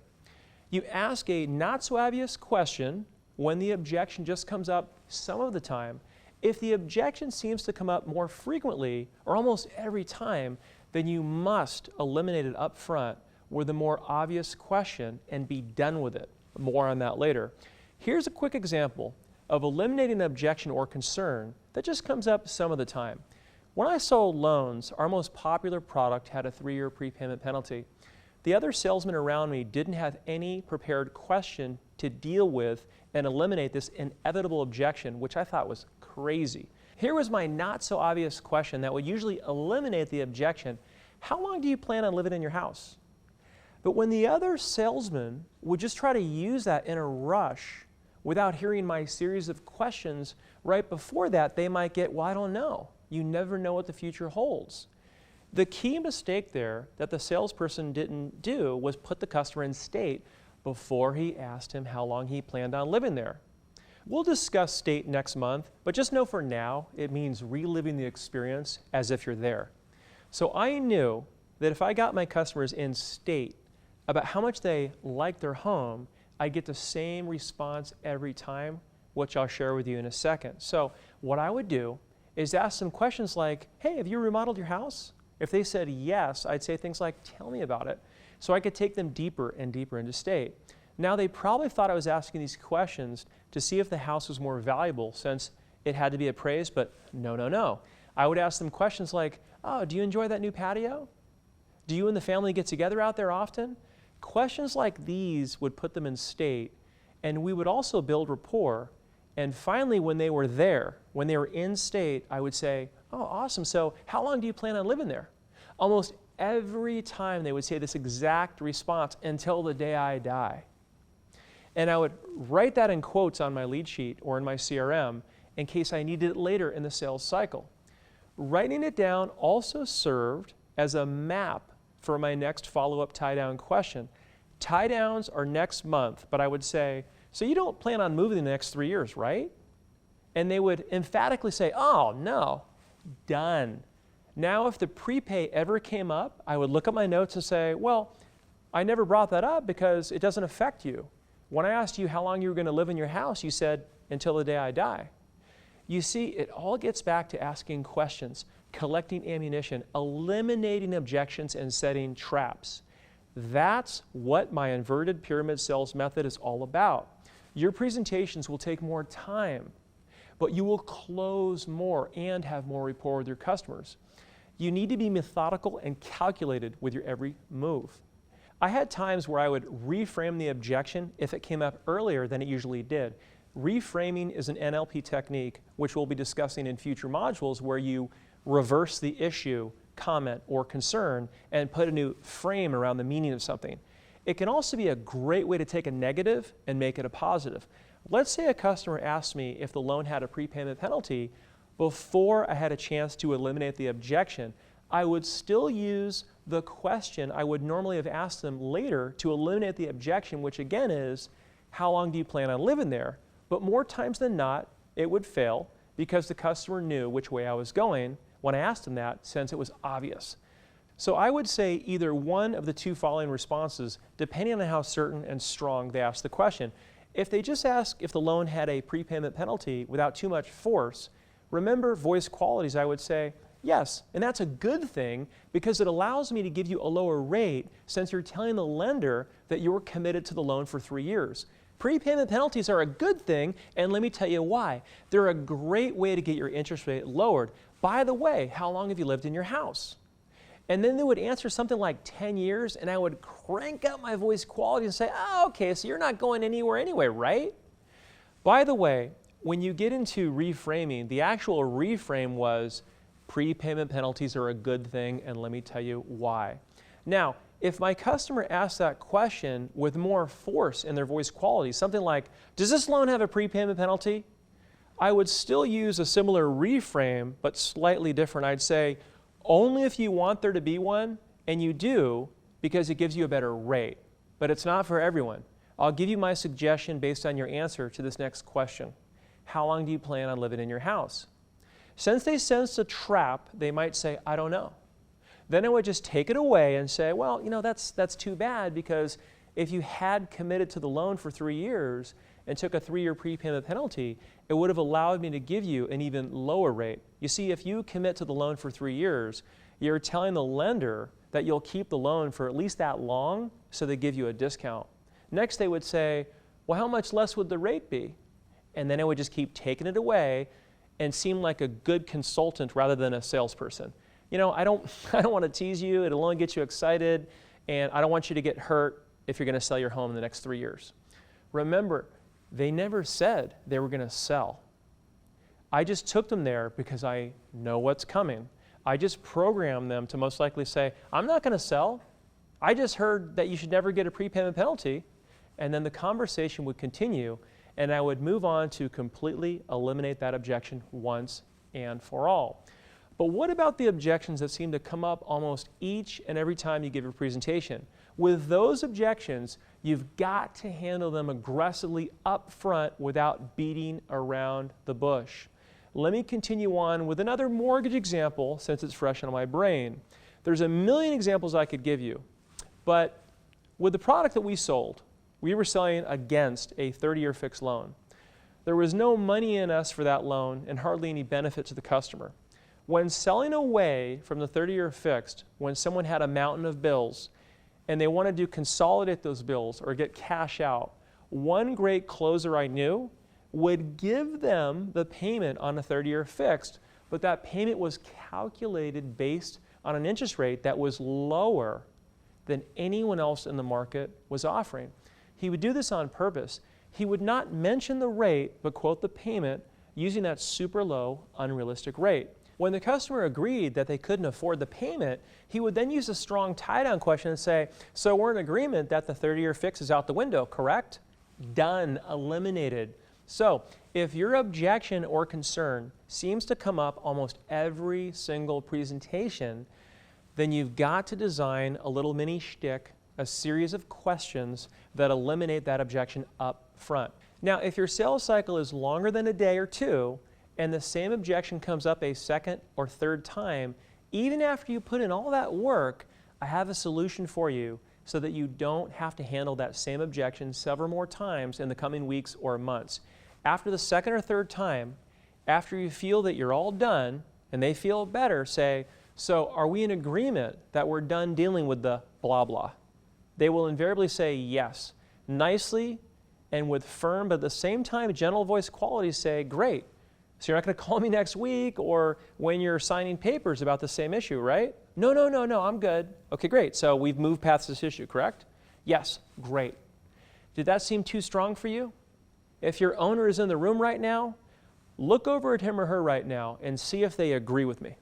You ask a not so obvious question when the objection just comes up some of the time. If the objection seems to come up more frequently or almost every time, then you must eliminate it up front with a more obvious question and be done with it. More on that later. Here's a quick example of eliminating an objection or concern that just comes up some of the time. When I sold loans, our most popular product had a 3-year prepayment penalty. The other salesmen around me didn't have any prepared question to deal with and eliminate this inevitable objection, which I thought was crazy. Here was my not so obvious question that would usually eliminate the objection. How long do you plan on living in your house? But when the other salesman would just try to use that in a rush without hearing my series of questions right before that, they might get, well, I don't know. You never know what the future holds. The key mistake there that the salesperson didn't do was put the customer in state before he asked him how long he planned on living there. We'll discuss state next month, but just know for now it means reliving the experience as if you're there. So I knew that if I got my customers in state about how much they liked their home, I get the same response every time, which I'll share with you in a second. So what I would do is ask them questions like, hey, have you remodeled your house? If they said yes, I'd say things like, tell me about it. So I could take them deeper and deeper into state. Now, they probably thought I was asking these questions to see if the house was more valuable since it had to be appraised, but no, no, no. I would ask them questions like, oh, do you enjoy that new patio? Do you and the family get together out there often? Questions like these would put them in state, and we would also build rapport. And finally, when they were there, when they were in state, I would say, oh, awesome, so how long do you plan on living there? Almost every time they would say this exact response, until the day I die. And I would write that in quotes on my lead sheet or in my CRM in case I needed it later in the sales cycle. Writing it down also served as a map for my next follow-up tie-down question. Tie-downs are next month, but I would say, so you don't plan on moving in the next 3 years, right? And they would emphatically say, oh, no, done. Now, if the prepay ever came up, I would look at my notes and say, well, I never brought that up because it doesn't affect you. When I asked you how long you were going to live in your house, you said, until the day I die. You see, it all gets back to asking questions, collecting ammunition, eliminating objections, and setting traps. That's what my inverted pyramid sales method is all about. Your presentations will take more time, but you will close more and have more rapport with your customers. You need to be methodical and calculated with your every move. I had times where I would reframe the objection if it came up earlier than it usually did. Reframing is an NLP technique, which we'll be discussing in future modules, where you reverse the issue, comment, or concern and put a new frame around the meaning of something. It can also be a great way to take a negative and make it a positive. Let's say a customer asked me if the loan had a prepayment penalty. Before I had a chance to eliminate the objection, I would still use the question I would normally have asked them later to eliminate the objection, which again is, how long do you plan on living there? But more times than not, it would fail because the customer knew which way I was going when I asked them that, since it was obvious. So I would say either one of the two following responses, depending on how certain and strong they asked the question. If they just ask if the loan had a prepayment penalty without too much force, remember voice qualities, I would say, yes, and that's a good thing because it allows me to give you a lower rate since you're telling the lender that you're committed to the loan for 3 years. Prepayment penalties are a good thing, and let me tell you why. They're a great way to get your interest rate lowered. By the way, how long have you lived in your house? And then they would answer something like 10 years, and I would crank up my voice quality and say, oh, okay, so you're not going anywhere anyway, right? By the way, when you get into reframing, the actual reframe was prepayment penalties are a good thing, and let me tell you why. Now, if my customer asks that question with more force in their voice quality, something like, does this loan have a prepayment penalty? I would still use a similar reframe, but slightly different. I'd say, only if you want there to be one, and you do, because it gives you a better rate. But it's not for everyone. I'll give you my suggestion based on your answer to this next question. How long do you plan on living in your house? Since they sense a trap, they might say, I don't know. Then I would just take it away and say, well, you know, that's too bad, because if you had committed to the loan for 3 years and took a 3-year prepayment penalty, it would have allowed me to give you an even lower rate. You see, if you commit to the loan for 3 years, you're telling the lender that you'll keep the loan for at least that long, so they give you a discount. Next, they would say, well, how much less would the rate be? And then I would just keep taking it away and seem like a good consultant rather than a salesperson. You know, I don't want to tease you. It'll only get you excited, and I don't want you to get hurt if you're going to sell your home in the next 3 years. Remember, they never said they were going to sell. I just took them there because I know what's coming. I just programmed them to most likely say, I'm not going to sell. I just heard that you should never get a prepayment penalty. And then the conversation would continue, and I would move on to completely eliminate that objection once and for all. But what about the objections that seem to come up almost each and every time you give a presentation? With those objections, you've got to handle them aggressively up front without beating around the bush. Let me continue on with another mortgage example since it's fresh on my brain. There's a million examples I could give you, but with the product that we sold, We were selling against a 30-year fixed loan. There was no money in us for that loan and hardly any benefit to the customer. When selling away from the 30-year fixed, when someone had a mountain of bills and they wanted to consolidate those bills or get cash out, one great closer I knew would give them the payment on a 30-year fixed, but that payment was calculated based on an interest rate that was lower than anyone else in the market was offering. He would do this on purpose. He would not mention the rate, but quote the payment using that super low, unrealistic rate. When the customer agreed that they couldn't afford the payment, he would then use a strong tie-down question and say, so we're in agreement that the 30-year fix is out the window, correct? Done, eliminated. So if your objection or concern seems to come up almost every single presentation, then you've got to design a little mini shtick, a series of questions that eliminate that objection up front. Now, if your sales cycle is longer than a day or two, and the same objection comes up a second or third time, even after you put in all that work, I have a solution for you so that you don't have to handle that same objection several more times in the coming weeks or months. After the second or third time, after you feel that you're all done and they feel better, say, so are we in agreement that we're done dealing with the blah blah? They will invariably say yes, nicely and with firm, but at the same time, gentle voice qualities say, great. So you're not going to call me next week or when you're signing papers about the same issue, right? No, I'm good. Okay, great. So we've moved past this issue, correct? Yes, great. Did that seem too strong for you? If your owner is in the room right now, look over at him or her right now and see if they agree with me.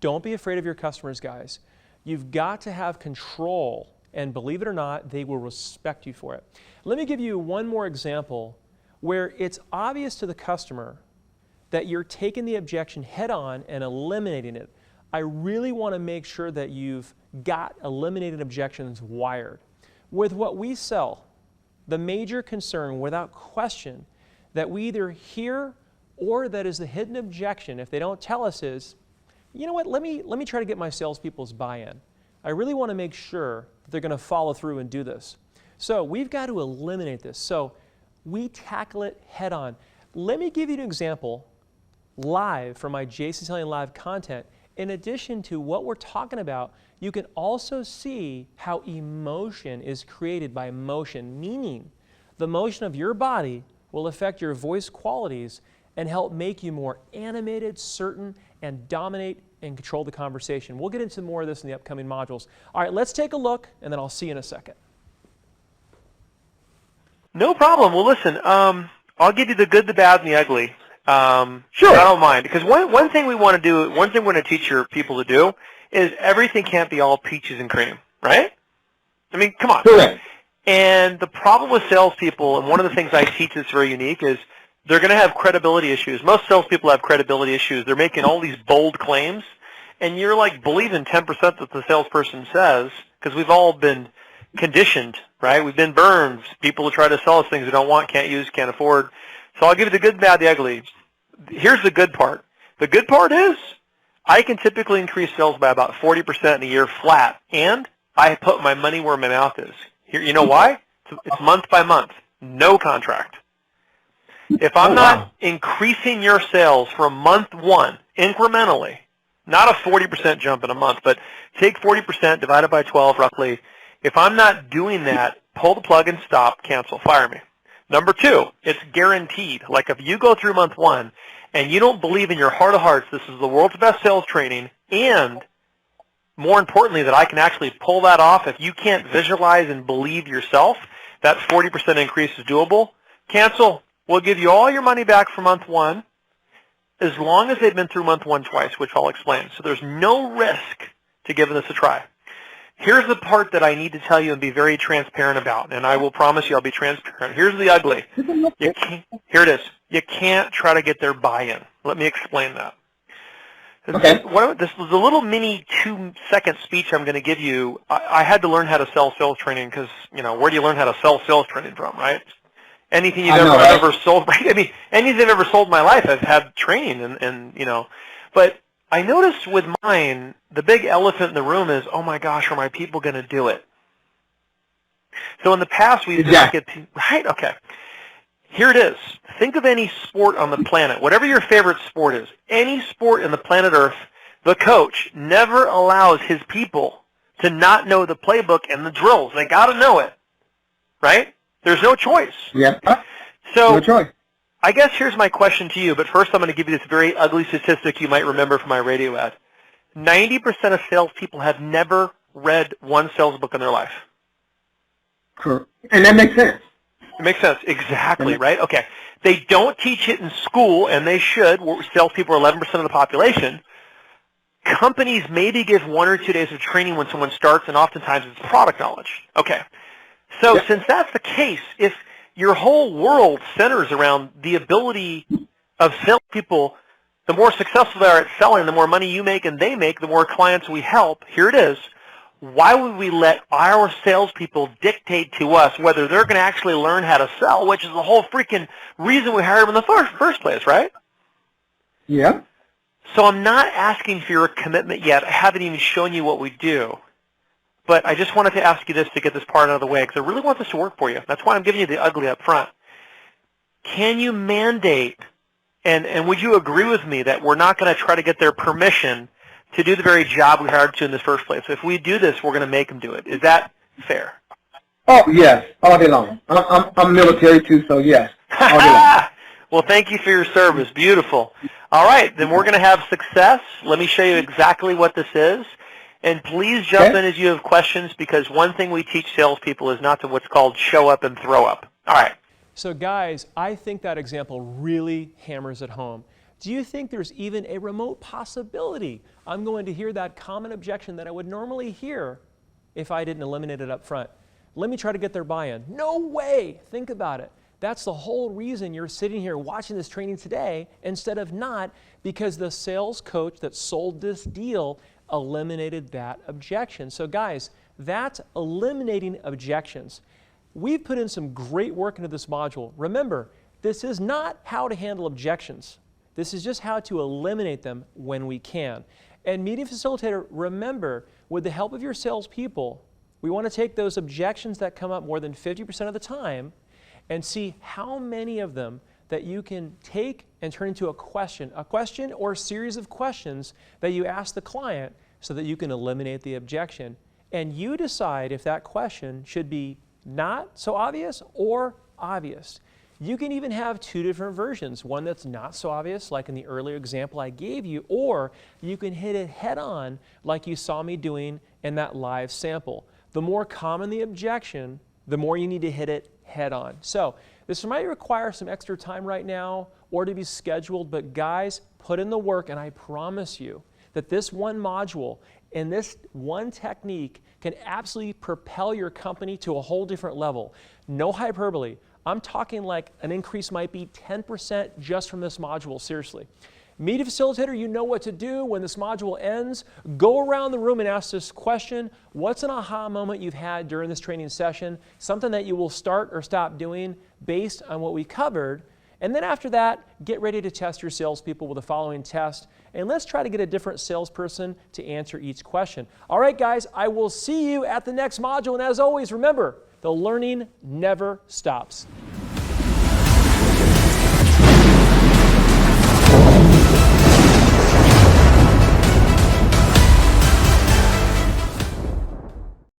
Don't be afraid of your customers, guys. You've got to have control, and believe it or not, they will respect you for it. Let me give you one more example where it's obvious to the customer that you're taking the objection head on and eliminating it. I really want to make sure that you've got eliminated objections wired. With what we sell, the major concern, without question, that we either hear or that is the hidden objection, if they don't tell us, is, you know what, let me try to get my salespeople's buy-in. I really want to make sure that they're going to follow through and do this. So we've got to eliminate this. So we tackle it head on. Let me give you an example live from my JC Selling Live content. In addition to what we're talking about, you can also see how emotion is created by motion, meaning the motion of your body will affect your voice qualities and help make you more animated, certain, and dominate and control the conversation. We'll get into more of this in the upcoming modules. All right, let's take a look, and then I'll see you in a second. No problem. Well, listen, I'll give you the good, the bad, and the ugly. Sure. I don't mind, because one thing we want to do, one thing we're going to teach your people to do is everything can't be all peaches and cream, right? I mean, come on. Correct. And the problem with salespeople, and one of the things I teach that's very unique, is they're going to have credibility issues. Most salespeople have credibility issues. They're making all these bold claims, and you're like believing 10% that the salesperson says, because we've all been conditioned, right? We've been burned. People who try to sell us things they don't want, can't use, can't afford. So I'll give you the good, the bad, the ugly. Here's the good part. The good part is I can typically increase sales by about 40% in a year flat, and I put my money where my mouth is. Here, you know why? It's month by month, no contract. If I'm not increasing your sales from month one incrementally, not a 40% jump in a month, but take 40% divided by 12 roughly. If I'm not doing that, pull the plug and stop, cancel, fire me. Number two, it's guaranteed. Like if you go through month one and you don't believe in your heart of hearts this is the world's best sales training, and more importantly that I can actually pull that off, if you can't visualize and believe yourself that 40% increase is doable, cancel. We'll give you all your money back for month one as long as they've been through month one twice, which I'll explain. So there's no risk to giving this a try. Here's the part that I need to tell you and be very transparent about, and I will promise you I'll be transparent. Here's the ugly. Here it is. You can't try to get their buy-in. Let me explain that. Okay. This is a little mini 2-second speech I'm going to give you. I had to learn how to sell sales training because, you know, where do you learn how to sell sales training from, right? Anything you've ever sold, right? I mean, anything I've ever sold in my life, I've had training and you know. But I noticed with mine, the big elephant in the room is, oh my gosh, are my people going to do it? So in the past, we used to not get right? Okay. Here it is. Think of any sport on the planet, whatever your favorite sport is. Any sport in the planet Earth, the coach never allows his people to not know the playbook and the drills. They got to know it, right? There's no choice. Yeah. So No choice. I guess here's my question to you, but first I'm going to give you this very ugly statistic you might remember from my radio ad. 90% of salespeople have never read one sales book in their life. Correct. And that makes sense. It makes sense. Exactly, right? Okay. They don't teach it in school, and they should. Salespeople are 11% of the population. Companies maybe give 1 or 2 days of training when someone starts, and oftentimes it's product knowledge. Okay. So since that's the case, if your whole world centers around the ability of salespeople, the more successful they are at selling, the more money you make and they make, the more clients we help. Here it is. Why would we let our salespeople dictate to us whether they're going to actually learn how to sell, which is the whole freaking reason we hired them in the first place, right? Yeah. So I'm not asking for your commitment yet. I haven't even shown you what we do. But I just wanted to ask you this to get this part out of the way, because I really want this to work for you. That's why I'm giving you the ugly up front. Can you mandate, and would you agree with me that we're not going to try to get their permission to do the very job we hired to in the first place? If we do this, we're going to make them do it. Is that fair? Oh, yes. All day long. I'm military, too, so yes. All day long. Well, thank you for your service. Beautiful. All right, then we're going to have success. Let me show you exactly what this is. And please jump in as you have questions, because one thing we teach salespeople is not to what's called show up and throw up. All right. So guys, I think that example really hammers it home. Do you think there's even a remote possibility I'm going to hear that common objection that I would normally hear if I didn't eliminate it up front? Let me try to get their buy-in. No way! Think about it. That's the whole reason you're sitting here watching this training today instead of not, because the sales coach that sold this deal eliminated that objection. So guys, that's eliminating objections. We've put in some great work into this module. Remember, this is not how to handle objections. This is just how to eliminate them when we can. And Meeting Facilitator, remember, with the help of your salespeople, we want to take those objections that come up more than 50% of the time and see how many of them that you can take and turn into a question or a series of questions that you ask the client so that you can eliminate the objection. And you decide if that question should be not so obvious or obvious. You can even have 2 different versions, one that's not so obvious, like in the earlier example I gave you, or you can hit it head on like you saw me doing in that live sample. The more common the objection, the more you need to hit it head on. So this might require some extra time right now or to be scheduled, but guys, put in the work, and I promise you that this one module and this one technique can absolutely propel your company to a whole different level. No hyperbole. I'm talking like an increase might be 10% just from this module, seriously. Meet a facilitator, you know what to do when this module ends. Go around the room and ask this question. What's an aha moment you've had during this training session? Something that you will start or stop doing based on what we covered. And then after that, get ready to test your salespeople with the following test. And let's try to get a different salesperson to answer each question. All right, guys, I will see you at the next module. And as always, remember, the learning never stops.